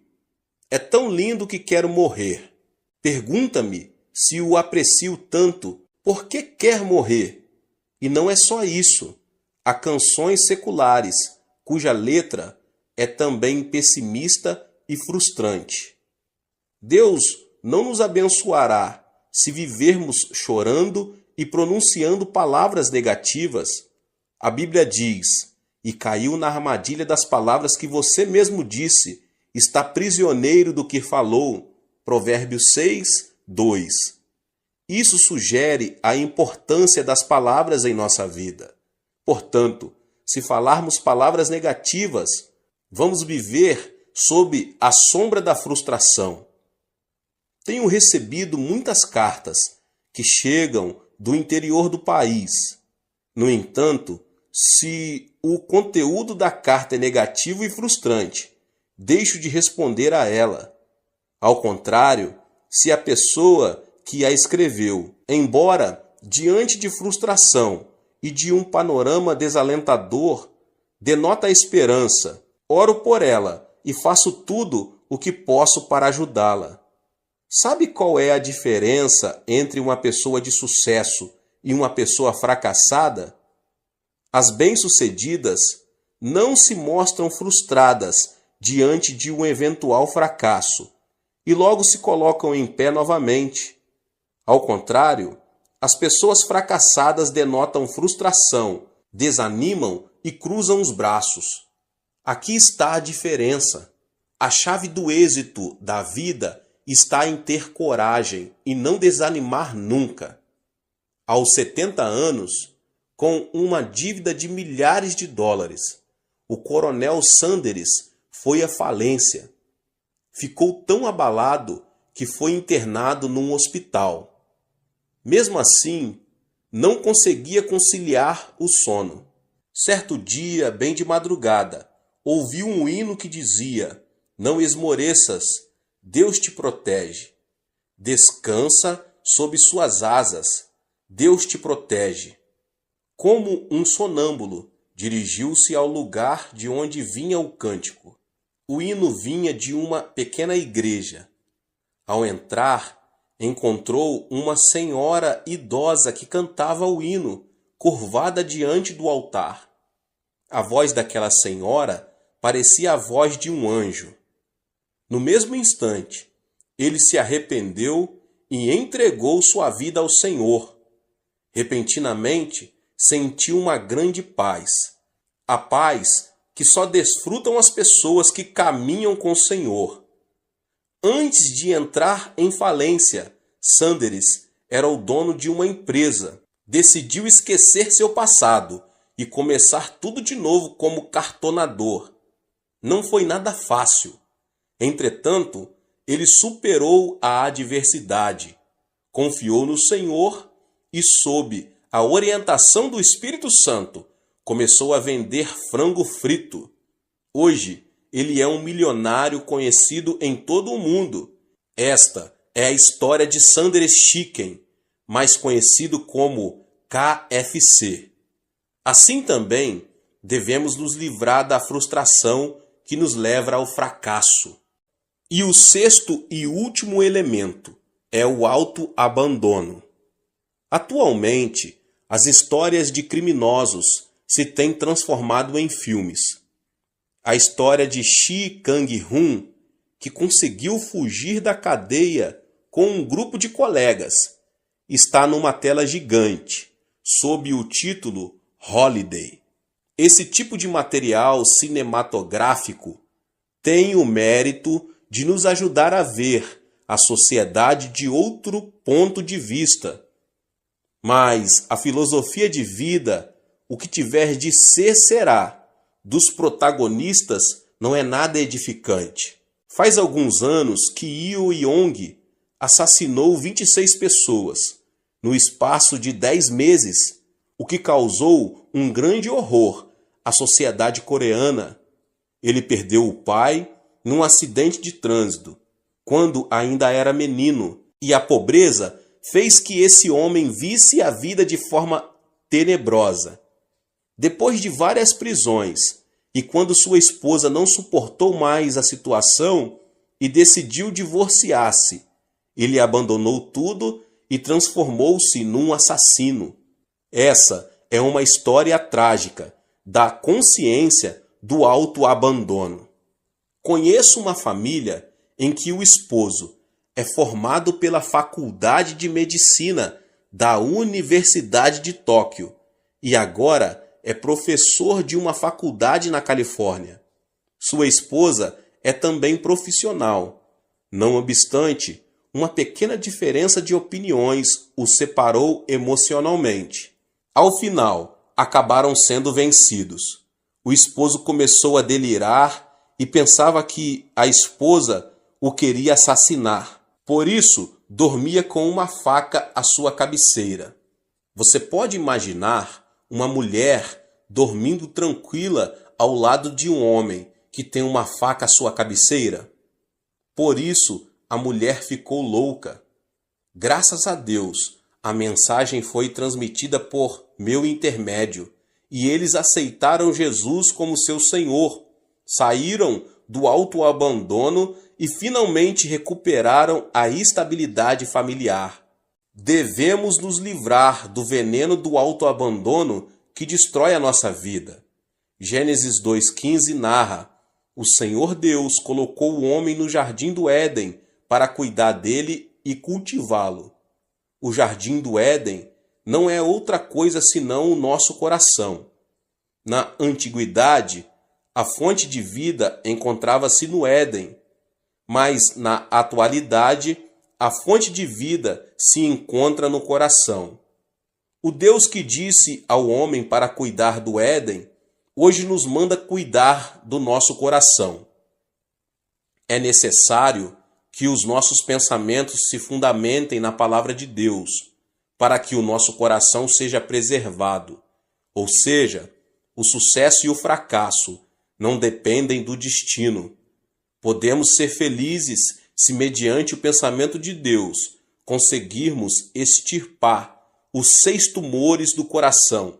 É tão lindo que quero morrer. Pergunta-me se o aprecio tanto, por que quer morrer? E não é só isso. Há canções seculares, cuja letra é também pessimista e frustrante. Deus não nos abençoará se vivermos chorando e pronunciando palavras negativas. A Bíblia diz: e caiu na armadilha das palavras que você mesmo disse, está prisioneiro do que falou. Provérbios 6, 2. Isso sugere a importância das palavras em nossa vida. Portanto, se falarmos palavras negativas, vamos viver sob a sombra da frustração. Tenho recebido muitas cartas que chegam do interior do país. No entanto, se o conteúdo da carta é negativo e frustrante, deixo de responder a ela. Ao contrário, se a pessoa que a escreveu, embora diante de frustração e de um panorama desalentador, denota a esperança, oro por ela e faço tudo o que posso para ajudá-la. Sabe qual é a diferença entre uma pessoa de sucesso e uma pessoa fracassada? As bem-sucedidas não se mostram frustradas diante de um eventual fracasso e logo se colocam em pé novamente. Ao contrário, as pessoas fracassadas denotam frustração, desanimam e cruzam os braços. Aqui está a diferença. A chave do êxito da vida está em ter coragem e não desanimar nunca. Aos 70 anos, com uma dívida de milhares de dólares, o coronel Sanders foi à falência. Ficou tão abalado que foi internado num hospital. Mesmo assim, não conseguia conciliar o sono. Certo dia, bem de madrugada, ouviu um hino que dizia: não esmoreças, Deus te protege. Descansa sob suas asas, Deus te protege. Como um sonâmbulo, dirigiu-se ao lugar de onde vinha o cântico. O hino vinha de uma pequena igreja. Ao entrar, encontrou uma senhora idosa que cantava o hino, curvada diante do altar. A voz daquela senhora parecia a voz de um anjo. No mesmo instante, ele se arrependeu e entregou sua vida ao Senhor. Repentinamente, sentiu uma grande paz. A paz que só desfrutam as pessoas que caminham com o Senhor. Antes de entrar em falência, Sanders era o dono de uma empresa. Decidiu esquecer seu passado e começar tudo de novo como cartonador. Não foi nada fácil. Entretanto, ele superou a adversidade, confiou no Senhor e, sob a orientação do Espírito Santo, começou a vender frango frito. Hoje, ele é um milionário conhecido em todo o mundo. Esta é a história de Sanders Chicken, mais conhecido como KFC. Assim também, devemos nos livrar da frustração que nos leva ao fracasso. E o sexto e último elemento é o autoabandono. Atualmente, as histórias de criminosos se têm transformado em filmes. A história de Shi Kang-hun, que conseguiu fugir da cadeia com um grupo de colegas, está numa tela gigante, sob o título Holiday. Esse tipo de material cinematográfico tem o mérito de nos ajudar a ver a sociedade de outro ponto de vista. Mas a filosofia de vida, o que tiver de ser será, dos protagonistas não é nada edificante. Faz alguns anos que Yu Yong assassinou 26 pessoas no espaço de 10 meses, o que causou um grande horror à sociedade coreana. Ele perdeu o pai num acidente de trânsito, quando ainda era menino, e a pobreza fez que esse homem visse a vida de forma tenebrosa. Depois de várias prisões, e quando sua esposa não suportou mais a situação e decidiu divorciar-se, ele abandonou tudo e transformou-se num assassino. Essa é uma história trágica da consciência do autoabandono. Conheço uma família em que o esposo é formado pela Faculdade de Medicina da Universidade de Tóquio e agora é professor de uma faculdade na Califórnia. Sua esposa é também profissional. Não obstante, uma pequena diferença de opiniões os separou emocionalmente. Ao final, acabaram sendo vencidos. O esposo começou a delirar e pensava que a esposa o queria assassinar. Por isso, dormia com uma faca à sua cabeceira. Você pode imaginar uma mulher dormindo tranquila ao lado de um homem que tem uma faca à sua cabeceira? Por isso, a mulher ficou louca. Graças a Deus, a mensagem foi transmitida por meu intermédio e eles aceitaram Jesus como seu Senhor, saíram do autoabandono e finalmente recuperaram a estabilidade familiar. Devemos nos livrar do veneno do autoabandono que destrói a nossa vida. Gênesis 2,15 narra: o Senhor Deus colocou o homem no jardim do Éden para cuidar dele e cultivá-lo. O jardim do Éden não é outra coisa senão o nosso coração. Na antiguidade, a fonte de vida encontrava-se no Éden, mas na atualidade, a fonte de vida se encontra no coração. O Deus que disse ao homem para cuidar do Éden, hoje nos manda cuidar do nosso coração. É necessário que os nossos pensamentos se fundamentem na palavra de Deus, para que o nosso coração seja preservado. Ou seja, o sucesso e o fracasso não dependem do destino. Podemos ser felizes se, mediante o pensamento de Deus, conseguirmos extirpar os 6 tumores do coração,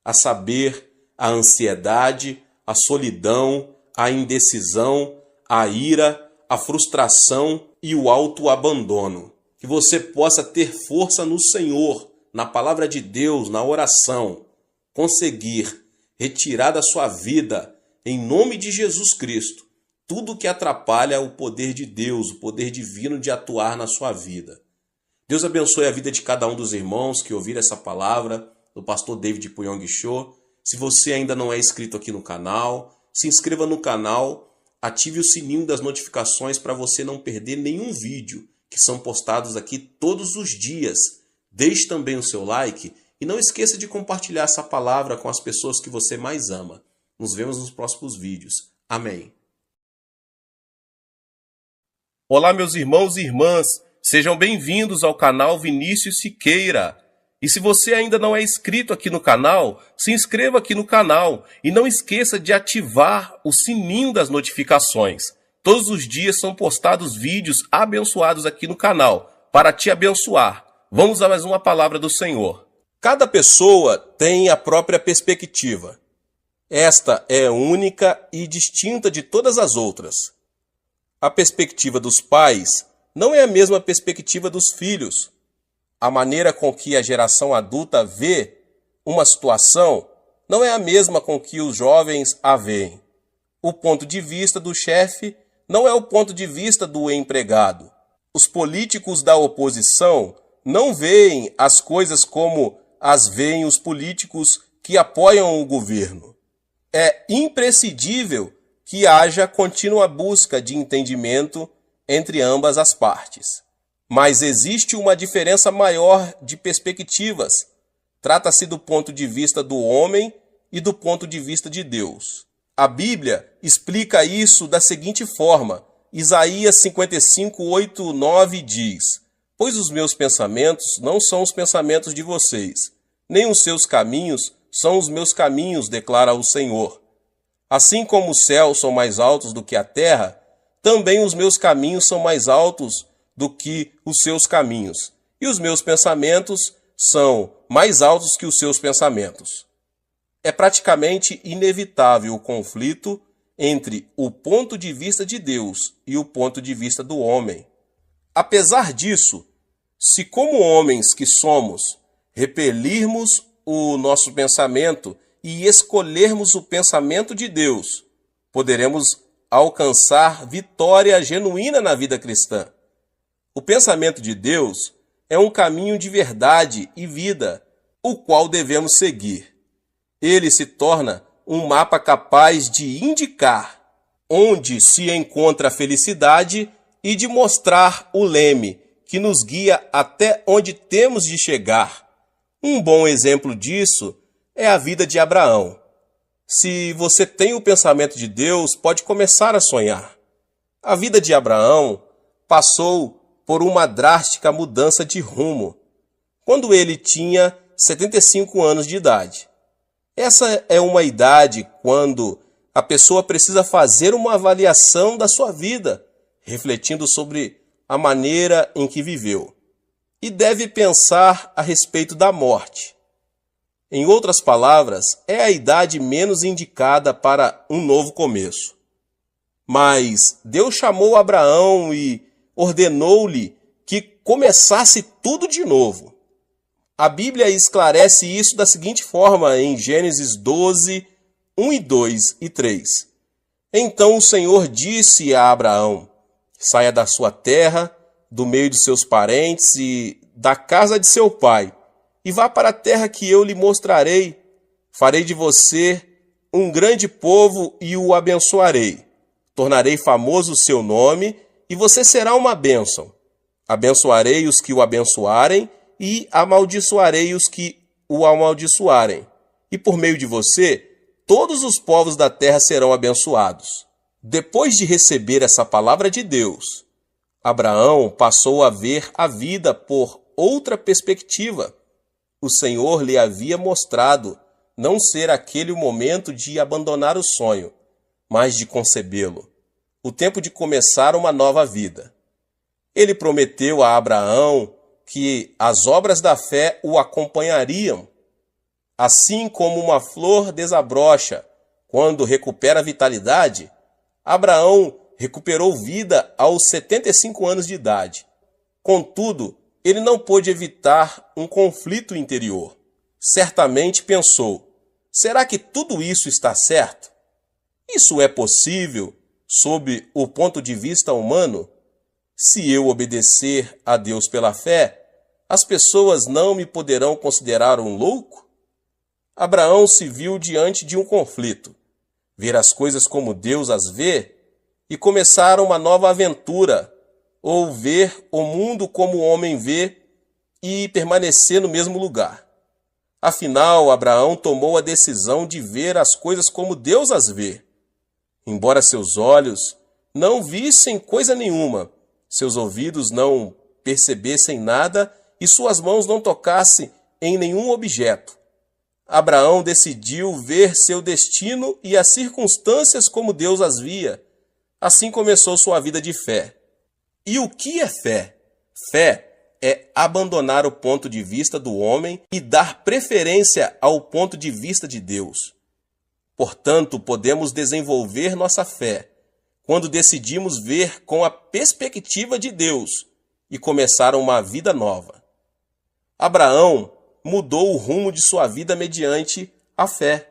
a saber, a ansiedade, a solidão, a indecisão, a ira, a frustração e o autoabandono. Que você possa ter força no Senhor, na palavra de Deus, na oração, conseguir retirar da sua vida, em nome de Jesus Cristo, tudo que atrapalha o poder de Deus, o poder divino de atuar na sua vida. Deus abençoe a vida de cada um dos irmãos que ouviram essa palavra do pastor David Puyong Cho. Se você ainda não é inscrito aqui no canal, se inscreva no canal, ative o sininho das notificações para você não perder nenhum vídeo que são postados aqui todos os dias. Deixe também o seu like e não esqueça de compartilhar essa palavra com as pessoas que você mais ama. Nos vemos nos próximos vídeos. Amém. Olá, meus irmãos e irmãs. Sejam bem-vindos ao canal Vinícius Siqueira. E se você ainda não é inscrito aqui no canal, se inscreva aqui no canal e não esqueça de ativar o sininho das notificações. Todos os dias são postados vídeos abençoados aqui no canal para te abençoar. Vamos a mais uma palavra do Senhor. Cada pessoa tem a própria perspectiva. Esta é única e distinta de todas as outras. A perspectiva dos pais não é a mesma perspectiva dos filhos. A maneira com que a geração adulta vê uma situação não é a mesma com que os jovens a veem. O ponto de vista do chefe não é o ponto de vista do empregado. Os políticos da oposição não veem as coisas como as veem os políticos que apoiam o governo. É imprescindível que haja contínua busca de entendimento entre ambas as partes. Mas existe uma diferença maior de perspectivas. Trata-se do ponto de vista do homem e do ponto de vista de Deus. A Bíblia explica isso da seguinte forma. Isaías 55, 8, 9 diz: pois os meus pensamentos não são os pensamentos de vocês, nem os seus caminhos são os meus caminhos, declara o Senhor. Assim como os céus são mais altos do que a terra, também os meus caminhos são mais altos do que os seus caminhos, e os meus pensamentos são mais altos que os seus pensamentos. É praticamente inevitável o conflito entre o ponto de vista de Deus e o ponto de vista do homem. Apesar disso, se como homens que somos repelirmos o nosso pensamento e escolhermos o pensamento de Deus, poderemos alcançar vitória genuína na vida cristã. O pensamento de Deus é um caminho de verdade e vida, o qual devemos seguir. Ele se torna um mapa capaz de indicar onde se encontra a felicidade e de mostrar o leme que nos guia até onde temos de chegar. Um bom exemplo disso é a vida de Abraão. Se você tem o pensamento de Deus, pode começar a sonhar. A vida de Abraão passou por uma drástica mudança de rumo, quando ele tinha 75 anos de idade. Essa é uma idade quando a pessoa precisa fazer uma avaliação da sua vida, refletindo sobre a maneira em que viveu, e deve pensar a respeito da morte. Em outras palavras, é a idade menos indicada para um novo começo. Mas Deus chamou Abraão e ordenou-lhe que começasse tudo de novo. A Bíblia esclarece isso da seguinte forma em Gênesis 12, 1 e 2 e 3. Então o Senhor disse a Abraão: saia da sua terra, do meio de seus parentes e da casa de seu pai, e vá para a terra que eu lhe mostrarei. Farei de você um grande povo e o abençoarei. Tornarei famoso o seu nome e você será uma bênção. Abençoarei os que o abençoarem e amaldiçoarei os que o amaldiçoarem. E por meio de você, todos os povos da terra serão abençoados. Depois de receber essa palavra de Deus, Abraão passou a ver a vida por outra perspectiva. O Senhor lhe havia mostrado não ser aquele o momento de abandonar o sonho, mas de concebê-lo, o tempo de começar uma nova vida. Ele prometeu a Abraão que as obras da fé o acompanhariam, assim como uma flor desabrocha quando recupera a vitalidade. Abraão recuperou vida aos 75 anos de idade. Contudo, ele não pôde evitar um conflito interior. Certamente pensou: será que tudo isso está certo? Isso é possível sob o ponto de vista humano? Se eu obedecer a Deus pela fé, as pessoas não me poderão considerar um louco? Abraão se viu diante de um conflito: ver as coisas como Deus as vê e começar uma nova aventura, ou ver o mundo como o homem vê e permanecer no mesmo lugar. Afinal, Abraão tomou a decisão de ver as coisas como Deus as vê. Embora seus olhos não vissem coisa nenhuma, seus ouvidos não percebessem nada e suas mãos não tocassem em nenhum objeto, Abraão decidiu ver seu destino e as circunstâncias como Deus as via. Assim começou sua vida de fé. E o que é fé? Fé é abandonar o ponto de vista do homem e dar preferência ao ponto de vista de Deus. Portanto, podemos desenvolver nossa fé quando decidimos ver com a perspectiva de Deus e começar uma vida nova. Abraão mudou o rumo de sua vida mediante a fé.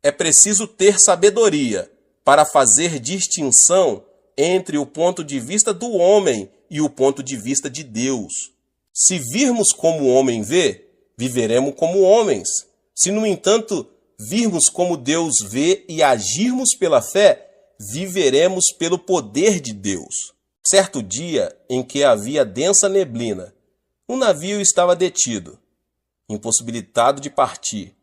É preciso ter sabedoria para fazer distinção entre o ponto de vista do homem e o ponto de vista de Deus. Se virmos como o homem vê, viveremos como homens. Se, no entanto, virmos como Deus vê e agirmos pela fé, viveremos pelo poder de Deus. Certo dia em que havia densa neblina, um navio estava detido, impossibilitado de partir.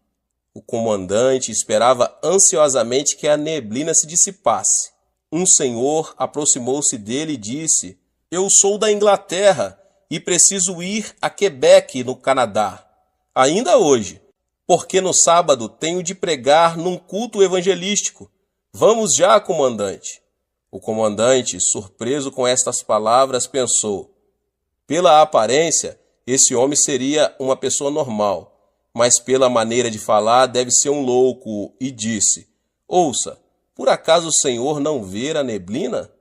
O comandante esperava ansiosamente que a neblina se dissipasse. Um senhor aproximou-se dele e disse: "Eu sou da Inglaterra e preciso ir a Quebec, no Canadá, ainda hoje, porque no sábado tenho de pregar num culto evangelístico. Vamos já, comandante." O comandante, surpreso com estas palavras, pensou: pela aparência, esse homem seria uma pessoa normal, mas pela maneira de falar deve ser um louco, e disse: "Ouça, por acaso o senhor não vê a neblina?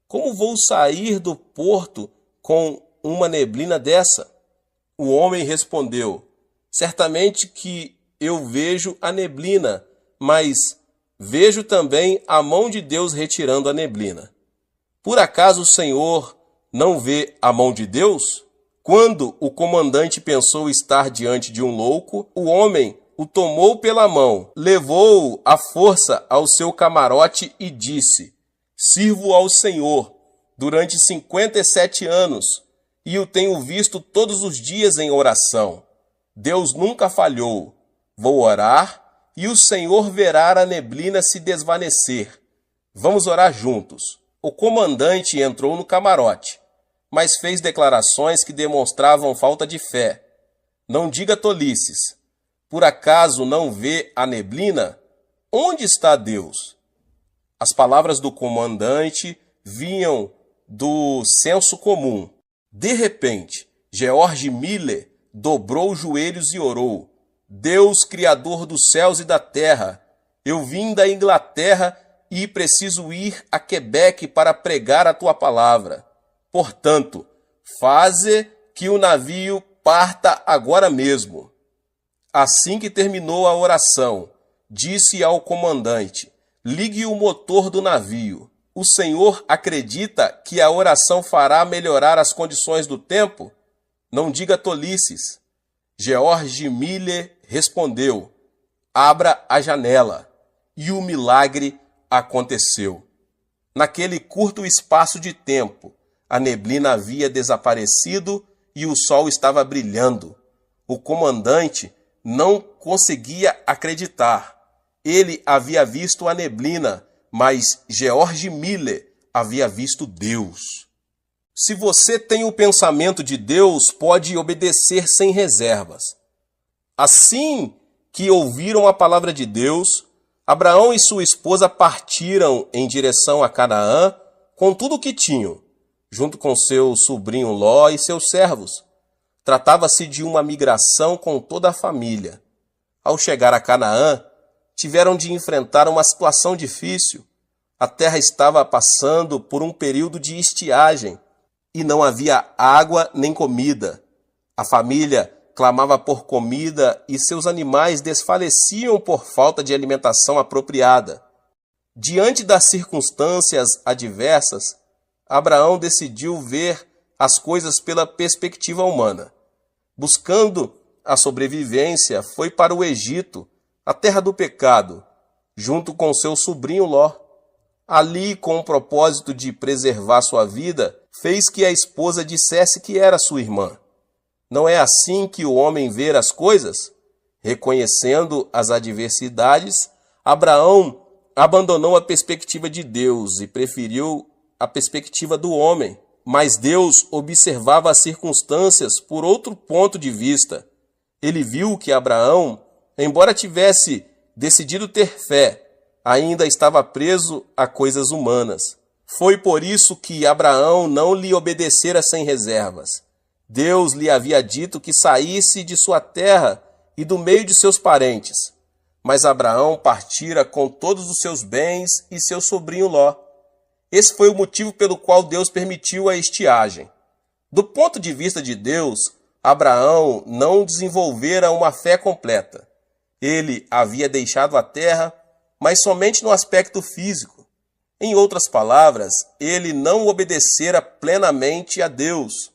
Como vou sair do porto com uma neblina dessa?" O homem respondeu: Certamente que eu vejo a neblina, mas vejo também a mão de Deus retirando a neblina. Por acaso o Senhor não vê a mão de Deus? Quando o comandante pensou estar diante de um louco, o homem o tomou pela mão, levou-o à força ao seu camarote e disse: Sirvo ao Senhor durante 57 anos e o tenho visto todos os dias em oração. Deus nunca falhou. Vou orar e o Senhor verá a neblina se desvanecer. Vamos orar juntos. O comandante entrou no camarote, mas fez declarações que demonstravam falta de fé. Não diga tolices. Por acaso não vê a neblina? Onde está Deus? As palavras do comandante vinham do senso comum. De repente, George Miller dobrou os joelhos e orou: Deus, Criador dos céus e da terra, eu vim da Inglaterra e preciso ir a Quebec para pregar a tua palavra. Portanto, faze que o navio parta agora mesmo. Assim que terminou a oração, disse ao comandante: ligue o motor do navio. O senhor acredita que a oração fará melhorar as condições do tempo? Não diga tolices. George Miller respondeu: abra a janela. E o milagre aconteceu. Naquele curto espaço de tempo, a neblina havia desaparecido e o sol estava brilhando. O comandante não conseguia acreditar. Ele havia visto a neblina, mas George Miller havia visto Deus. Se você tem o pensamento de Deus, pode obedecer sem reservas. Assim que ouviram a palavra de Deus, Abraão e sua esposa partiram em direção a Canaã com tudo o que tinham, junto com seu sobrinho Ló e seus servos. Tratava-se de uma migração com toda a família. Ao chegar a Canaã, tiveram de enfrentar uma situação difícil. A terra estava passando por um período de estiagem e não havia água nem comida. A família clamava por comida e seus animais desfaleciam por falta de alimentação apropriada. Diante das circunstâncias adversas, Abraão decidiu ver as coisas pela perspectiva humana. Buscando a sobrevivência, foi para o Egito, a terra do pecado, junto com seu sobrinho Ló. Ali, com o propósito de preservar sua vida, fez que a esposa dissesse que era sua irmã. Não é assim que o homem vê as coisas? Reconhecendo as adversidades, Abraão abandonou a perspectiva de Deus e preferiu a perspectiva do homem. Mas Deus observava as circunstâncias por outro ponto de vista. Ele viu que Abraão, embora tivesse decidido ter fé, ainda estava preso a coisas humanas. Foi por isso que Abraão não lhe obedecera sem reservas. Deus lhe havia dito que saísse de sua terra e do meio de seus parentes. Mas Abraão partira com todos os seus bens e seu sobrinho Ló. Esse foi o motivo pelo qual Deus permitiu a estiagem. Do ponto de vista de Deus, Abraão não desenvolvera uma fé completa. Ele havia deixado a terra, mas somente no aspecto físico. Em outras palavras, ele não obedecera plenamente a Deus.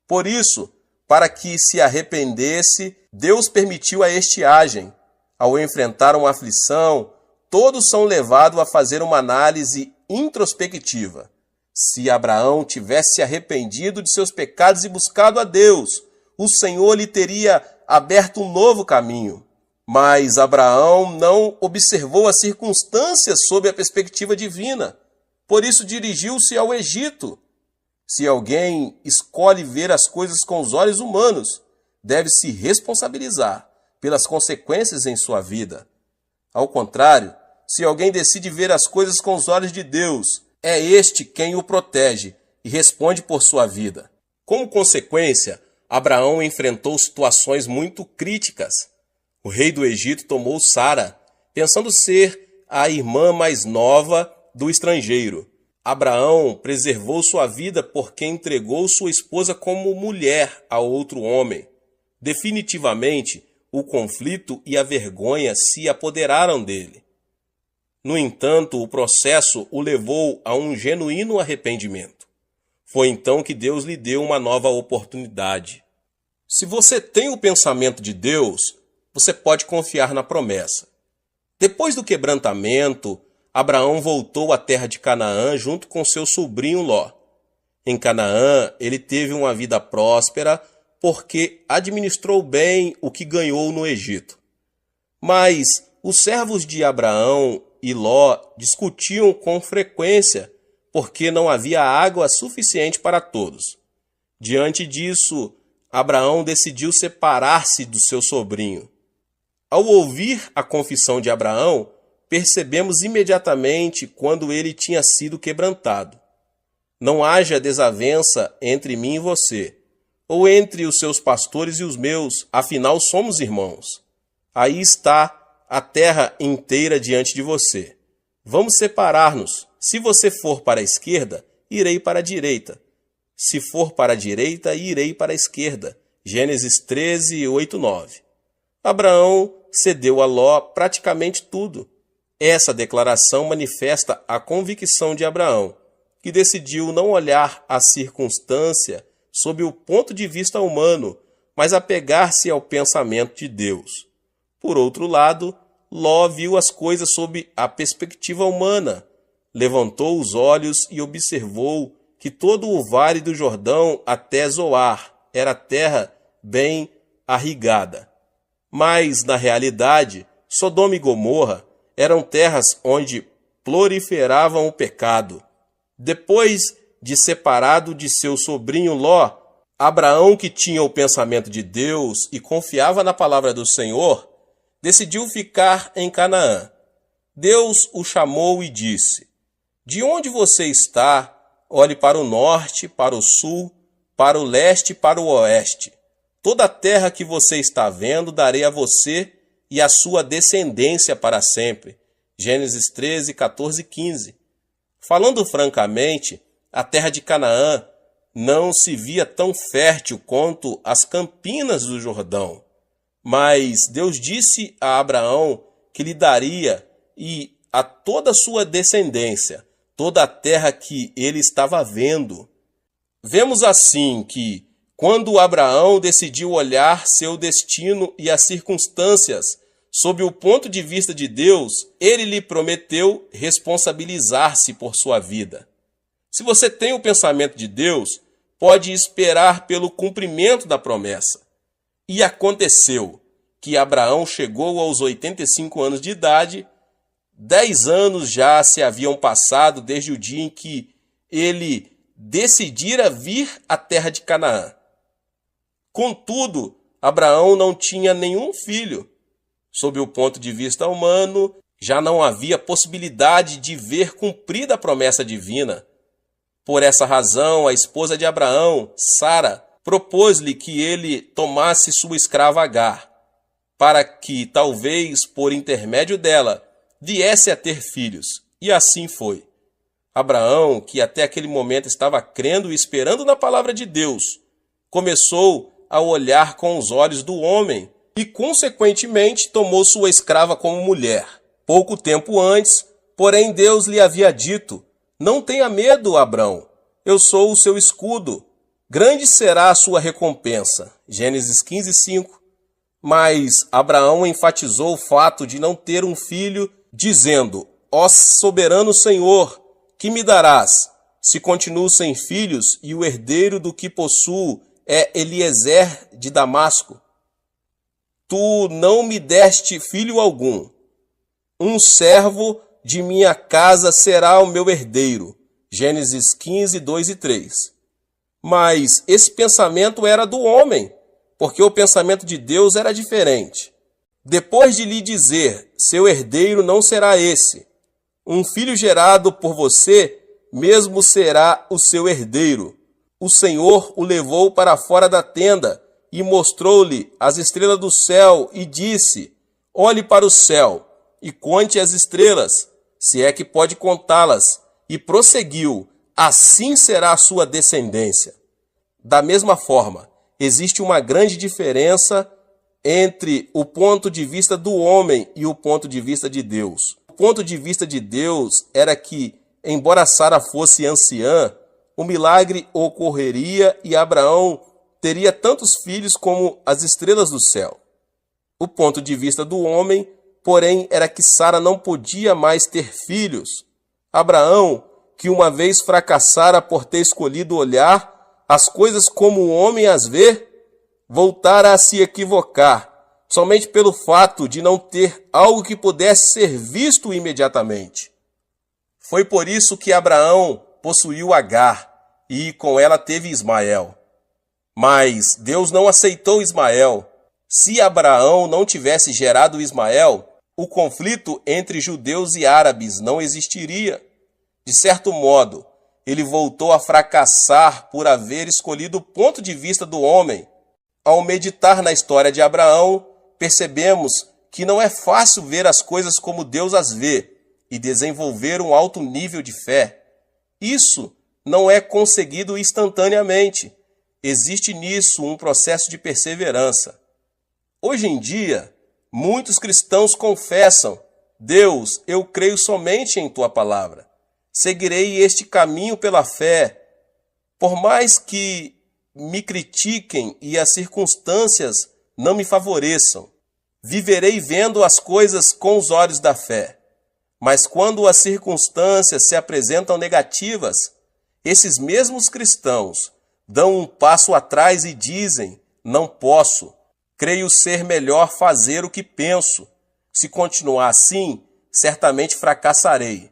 Por isso, para que se arrependesse, Deus permitiu a estiagem. Ao enfrentar uma aflição, todos são levados a fazer uma análise introspectiva. Se Abraão tivesse arrependido de seus pecados e buscado a Deus, o Senhor lhe teria aberto um novo caminho. Mas Abraão não observou as circunstâncias sob a perspectiva divina. Por isso dirigiu-se ao Egito. Se alguém escolhe ver as coisas com os olhos humanos, deve se responsabilizar pelas consequências em sua vida. Ao contrário, se alguém decide ver as coisas com os olhos de Deus, é este quem o protege e responde por sua vida. Como consequência, Abraão enfrentou situações muito críticas. O rei do Egito tomou Sara, pensando ser a irmã mais nova do estrangeiro. Abraão preservou sua vida porque entregou sua esposa como mulher a outro homem. Definitivamente, o conflito e a vergonha se apoderaram dele. No entanto, o processo o levou a um genuíno arrependimento. Foi então que Deus lhe deu uma nova oportunidade. Se você tem o pensamento de Deus, você pode confiar na promessa. Depois do quebrantamento, Abraão voltou à terra de Canaã junto com seu sobrinho Ló. Em Canaã, ele teve uma vida próspera porque administrou bem o que ganhou no Egito. Mas os servos de Abraão e Ló discutiam com frequência porque não havia água suficiente para todos. Diante disso, Abraão decidiu separar-se do seu sobrinho. Ao ouvir a confissão de Abraão, percebemos imediatamente quando ele tinha sido quebrantado. Não haja desavença entre mim e você, ou entre os seus pastores e os meus, afinal somos irmãos. Aí está a terra inteira diante de você. Vamos separar-nos. Se você for para a esquerda, irei para a direita. Se for para a direita, irei para a esquerda. Gênesis 13, 8, 9. Abraão cedeu a Ló praticamente tudo. Essa declaração manifesta a convicção de Abraão, que decidiu não olhar a circunstância sob o ponto de vista humano, mas apegar-se ao pensamento de Deus. Por outro lado, Ló viu as coisas sob a perspectiva humana, levantou os olhos e observou que todo o vale do Jordão até Zoar era terra bem irrigada. Mas, na realidade, Sodoma e Gomorra eram terras onde proliferavam o pecado. Depois de separado de seu sobrinho Ló, Abraão, que tinha o pensamento de Deus e confiava na palavra do Senhor, decidiu ficar em Canaã. Deus o chamou e disse: "De onde você está, olhe para o norte, para o sul, para o leste e para o oeste. Toda a terra que você está vendo darei a você e a sua descendência para sempre." Gênesis 13, 14 e 15. Falando francamente, a terra de Canaã não se via tão fértil quanto as campinas do Jordão. Mas Deus disse a Abraão que lhe daria e a toda a sua descendência toda a terra que ele estava vendo. Vemos assim que, quando Abraão decidiu olhar seu destino e as circunstâncias sob o ponto de vista de Deus, ele lhe prometeu responsabilizar-se por sua vida. Se você tem o pensamento de Deus, pode esperar pelo cumprimento da promessa. E aconteceu que Abraão chegou aos 85 anos de idade. 10 anos já se haviam passado desde o dia em que ele decidira vir à terra de Canaã. Contudo, Abraão não tinha nenhum filho. Sob o ponto de vista humano, já não havia possibilidade de ver cumprida a promessa divina. Por essa razão, a esposa de Abraão, Sara, propôs-lhe que ele tomasse sua escrava Agar, para que, talvez, por intermédio dela, viesse a ter filhos. E assim foi. Abraão, que até aquele momento estava crendo e esperando na palavra de Deus, começou a olhar com os olhos do homem e, consequentemente, tomou sua escrava como mulher. Pouco tempo antes, porém, Deus lhe havia dito: "Não tenha medo, Abrão, eu sou o seu escudo. Grande será a sua recompensa." Gênesis 15, 5. Mas Abraão enfatizou o fato de não ter um filho, dizendo: "Ó soberano Senhor, que me darás, se continuo sem filhos e o herdeiro do que possuo é Eliezer de Damasco? Tu não me deste filho algum. Um servo de minha casa será o meu herdeiro." Gênesis 15, 2 e 3. Mas esse pensamento era do homem, porque o pensamento de Deus era diferente. Depois de lhe dizer: "Seu herdeiro não será esse. Um filho gerado por você mesmo será o seu herdeiro." O Senhor o levou para fora da tenda e mostrou-lhe as estrelas do céu e disse: "Olhe para o céu e conte as estrelas, se é que pode contá-las." E prosseguiu: "Assim será a sua descendência." Da mesma forma, existe uma grande diferença entre o ponto de vista do homem e o ponto de vista de Deus. O ponto de vista de Deus era que, embora Sara fosse anciã, o milagre ocorreria e Abraão teria tantos filhos como as estrelas do céu. O ponto de vista do homem, porém, era que Sara não podia mais ter filhos. Abraão, que uma vez fracassara por ter escolhido olhar as coisas como o homem as vê, voltara a se equivocar, somente pelo fato de não ter algo que pudesse ser visto imediatamente. Foi por isso que Abraão possuiu Agar e com ela teve Ismael. Mas Deus não aceitou Ismael. Se Abraão não tivesse gerado Ismael, o conflito entre judeus e árabes não existiria. De certo modo, ele voltou a fracassar por haver escolhido o ponto de vista do homem. Ao meditar na história de Abraão, percebemos que não é fácil ver as coisas como Deus as vê e desenvolver um alto nível de fé. Isso não é conseguido instantaneamente. Existe nisso um processo de perseverança. Hoje em dia, muitos cristãos confessam: Deus, eu creio somente em tua palavra. Seguirei este caminho pela fé. Por mais que me critiquem e as circunstâncias não me favoreçam, viverei vendo as coisas com os olhos da fé. Mas quando as circunstâncias se apresentam negativas, esses mesmos cristãos dão um passo atrás e dizem: não posso. Creio ser melhor fazer o que penso. Se continuar assim, certamente fracassarei.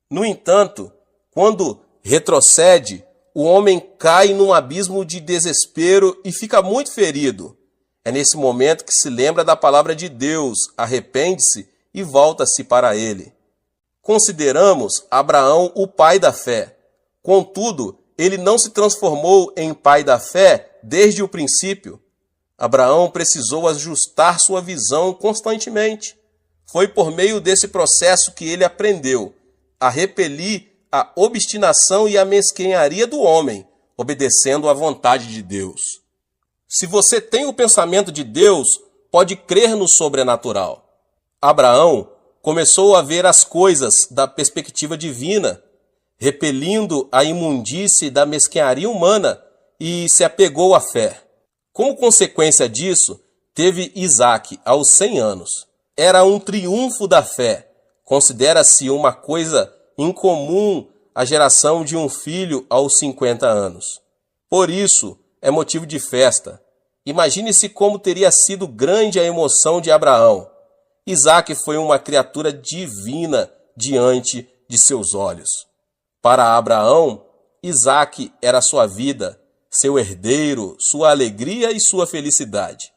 No entanto, quando retrocede, o homem cai num abismo de desespero e fica muito ferido. É nesse momento que se lembra da palavra de Deus, arrepende-se e volta-se para ele. Consideramos Abraão o pai da fé. Contudo, ele não se transformou em pai da fé desde o princípio. Abraão precisou ajustar sua visão constantemente. Foi por meio desse processo que ele aprendeu a repelir a obstinação e a mesquinharia do homem, obedecendo à vontade de Deus. Se você tem o pensamento de Deus, pode crer no sobrenatural. Abraão começou a ver as coisas da perspectiva divina, repelindo a imundície da mesquinharia humana e se apegou à fé. Como consequência disso, teve Isaque aos 100 anos. Era um triunfo da fé. Considera-se uma coisa incomum a geração de um filho aos 50 anos. Por isso, é motivo de festa. Imagine-se como teria sido grande a emoção de Abraão. Isaque foi uma criatura divina diante de seus olhos. Para Abraão, Isaque era sua vida, seu herdeiro, sua alegria e sua felicidade.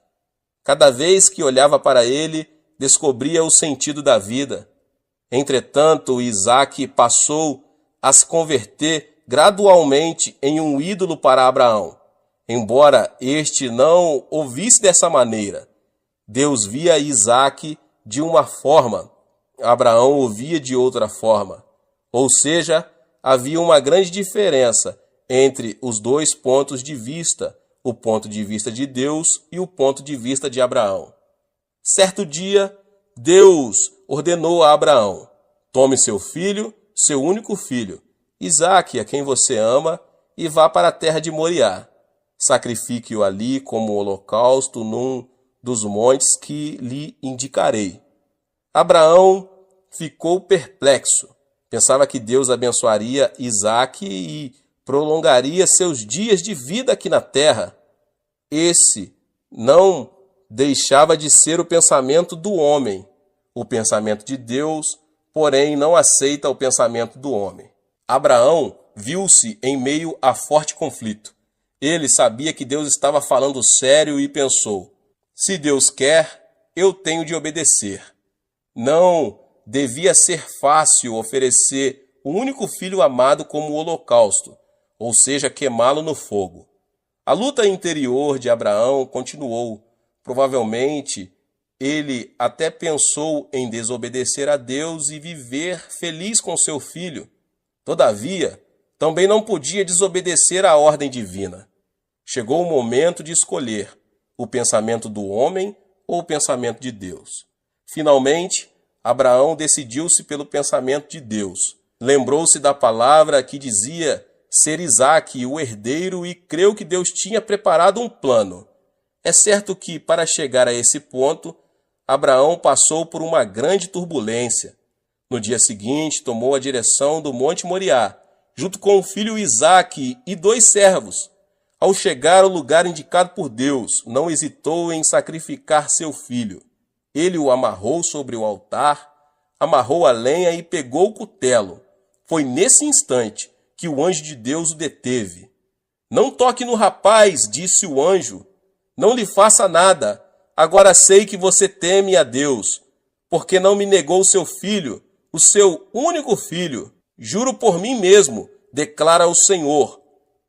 Cada vez que olhava para ele, descobria o sentido da vida. Entretanto, Isaque passou a se converter gradualmente em um ídolo para Abraão. Embora este não o visse dessa maneira, Deus via Isaque de uma forma, Abraão o via de outra forma. Ou seja, havia uma grande diferença entre os dois pontos de vista, o ponto de vista de Deus e o ponto de vista de Abraão. Certo dia, Deus ordenou a Abraão: tome seu filho, seu único filho, Isaque, a quem você ama, e vá para a terra de Moriá. Sacrifique-o ali como holocausto num dos montes que lhe indicarei. Abraão ficou perplexo. Pensava que Deus abençoaria Isaque e prolongaria seus dias de vida aqui na terra. Esse não deixava de ser o pensamento do homem. O pensamento de Deus, porém, não aceita o pensamento do homem. Abraão viu-se em meio a forte conflito. Ele sabia que Deus estava falando sério e pensou: se Deus quer, eu tenho de obedecer. Não devia ser fácil oferecer o único filho amado como holocausto, ou seja, queimá-lo no fogo. A luta interior de Abraão continuou. Provavelmente, ele até pensou em desobedecer a Deus e viver feliz com seu filho. Todavia, também não podia desobedecer à ordem divina. Chegou o momento de escolher o pensamento do homem ou o pensamento de Deus? Finalmente, Abraão decidiu-se pelo pensamento de Deus. Lembrou-se da palavra que dizia ser Isaque o herdeiro e creu que Deus tinha preparado um plano. É certo que, para chegar a esse ponto, Abraão passou por uma grande turbulência. No dia seguinte, tomou a direção do Monte Moriá, junto com o filho Isaque e 2 servos. Ao chegar ao lugar indicado por Deus, não hesitou em sacrificar seu filho. Ele o amarrou sobre o altar, amarrou a lenha e pegou o cutelo. Foi nesse instante que o anjo de Deus o deteve. Não toque no rapaz, disse o anjo. Não lhe faça nada. Agora sei que você teme a Deus, porque não me negou seu filho, o seu único filho. Juro por mim mesmo, declara o Senhor,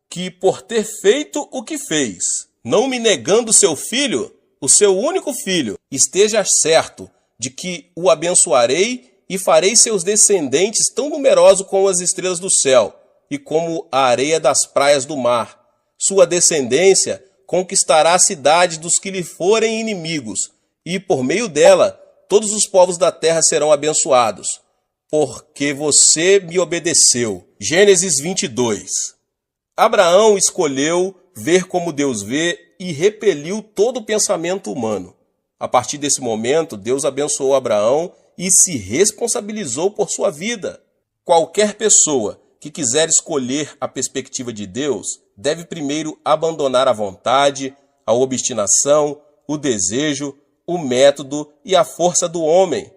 que por ter feito o que fez, não me negando seu filho, o seu único filho, esteja certo de que o abençoarei e farei seus descendentes tão numerosos como as estrelas do céu e como a areia das praias do mar. Sua descendência conquistará a cidade dos que lhe forem inimigos, e por meio dela todos os povos da terra serão abençoados, porque você me obedeceu. Gênesis 22. Abraão escolheu ver como Deus vê e repeliu todo o pensamento humano. A partir desse momento, Deus abençoou Abraão e se responsabilizou por sua vida. Qualquer pessoa que quiser escolher a perspectiva de Deus deve primeiro abandonar a vontade, a obstinação, o desejo, o método e a força do homem.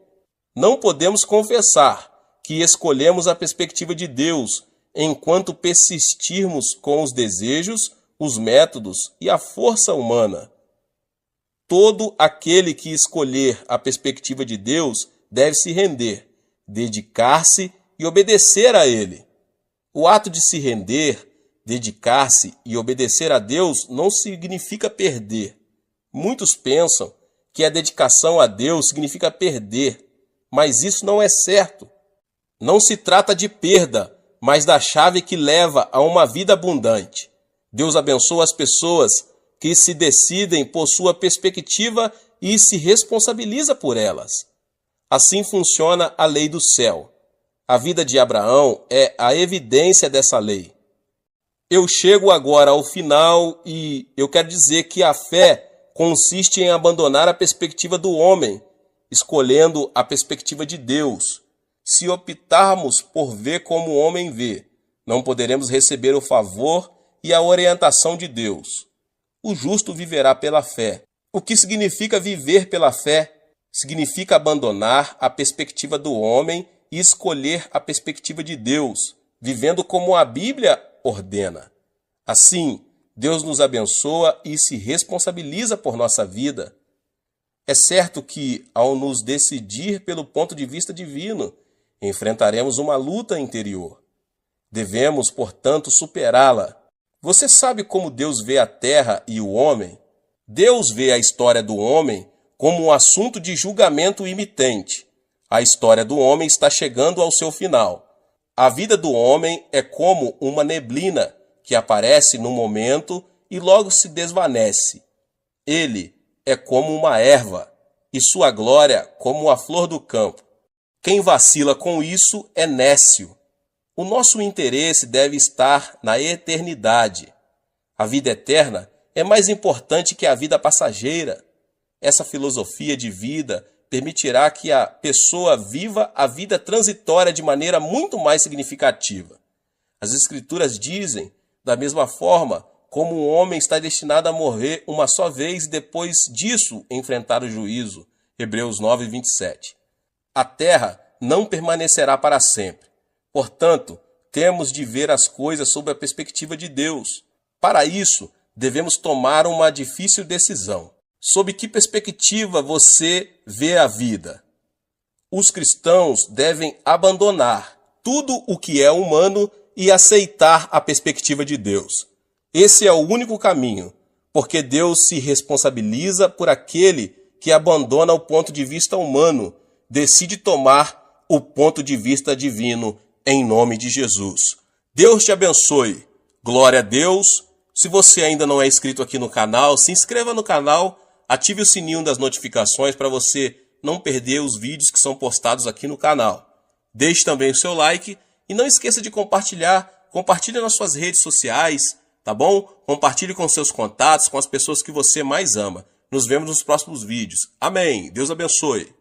Não podemos confessar que escolhemos a perspectiva de Deus enquanto persistirmos com os desejos, os métodos e a força humana. Todo aquele que escolher a perspectiva de Deus deve se render, dedicar-se e obedecer a Ele. O ato de se render, dedicar-se e obedecer a Deus não significa perder. Muitos pensam que a dedicação a Deus significa perder, mas isso não é certo. Não se trata de perda, mas da chave que leva a uma vida abundante. Deus abençoa as pessoas que se decidem por sua perspectiva e se responsabiliza por elas. Assim funciona a lei do céu. A vida de Abraão é a evidência dessa lei. Eu chego agora ao final e eu quero dizer que a fé consiste em abandonar a perspectiva do homem, escolhendo a perspectiva de Deus. Se optarmos por ver como o homem vê, não poderemos receber o favor e a orientação de Deus. O justo viverá pela fé. O que significa viver pela fé? Significa abandonar a perspectiva do homem e escolher a perspectiva de Deus, vivendo como a Bíblia ordena. Assim, Deus nos abençoa e se responsabiliza por nossa vida. É certo que, ao nos decidir pelo ponto de vista divino, enfrentaremos uma luta interior. Devemos, portanto, superá-la. Você sabe como Deus vê a terra e o homem? Deus vê a história do homem como um assunto de julgamento imitente. A história do homem está chegando ao seu final. A vida do homem é como uma neblina que aparece num momento e logo se desvanece. Ele é como uma erva e sua glória como a flor do campo. Quem vacila com isso é nécio. O nosso interesse deve estar na eternidade. A vida eterna é mais importante que a vida passageira. Essa filosofia de vida permitirá que a pessoa viva a vida transitória de maneira muito mais significativa. As Escrituras dizem, da mesma forma, como um homem está destinado a morrer uma só vez e depois disso enfrentar o juízo. Hebreus 9, 27. A terra não permanecerá para sempre. Portanto, temos de ver as coisas sob a perspectiva de Deus. Para isso, devemos tomar uma difícil decisão. Sob que perspectiva você vê a vida? Os cristãos devem abandonar tudo o que é humano e aceitar a perspectiva de Deus. Esse é o único caminho, porque Deus se responsabiliza por aquele que abandona o ponto de vista humano, decide tomar o ponto de vista divino em nome de Jesus. Deus te abençoe. Glória a Deus. Se você ainda não é inscrito aqui no canal, se inscreva no canal, Ative o sininho das notificações para você não perder os vídeos que são postados aqui no canal. Deixe também o seu like e não esqueça de compartilhar. Compartilhe nas suas redes sociais, tá bom? Compartilhe com seus contatos, com as pessoas que você mais ama. Nos vemos nos próximos vídeos. Amém. Deus abençoe.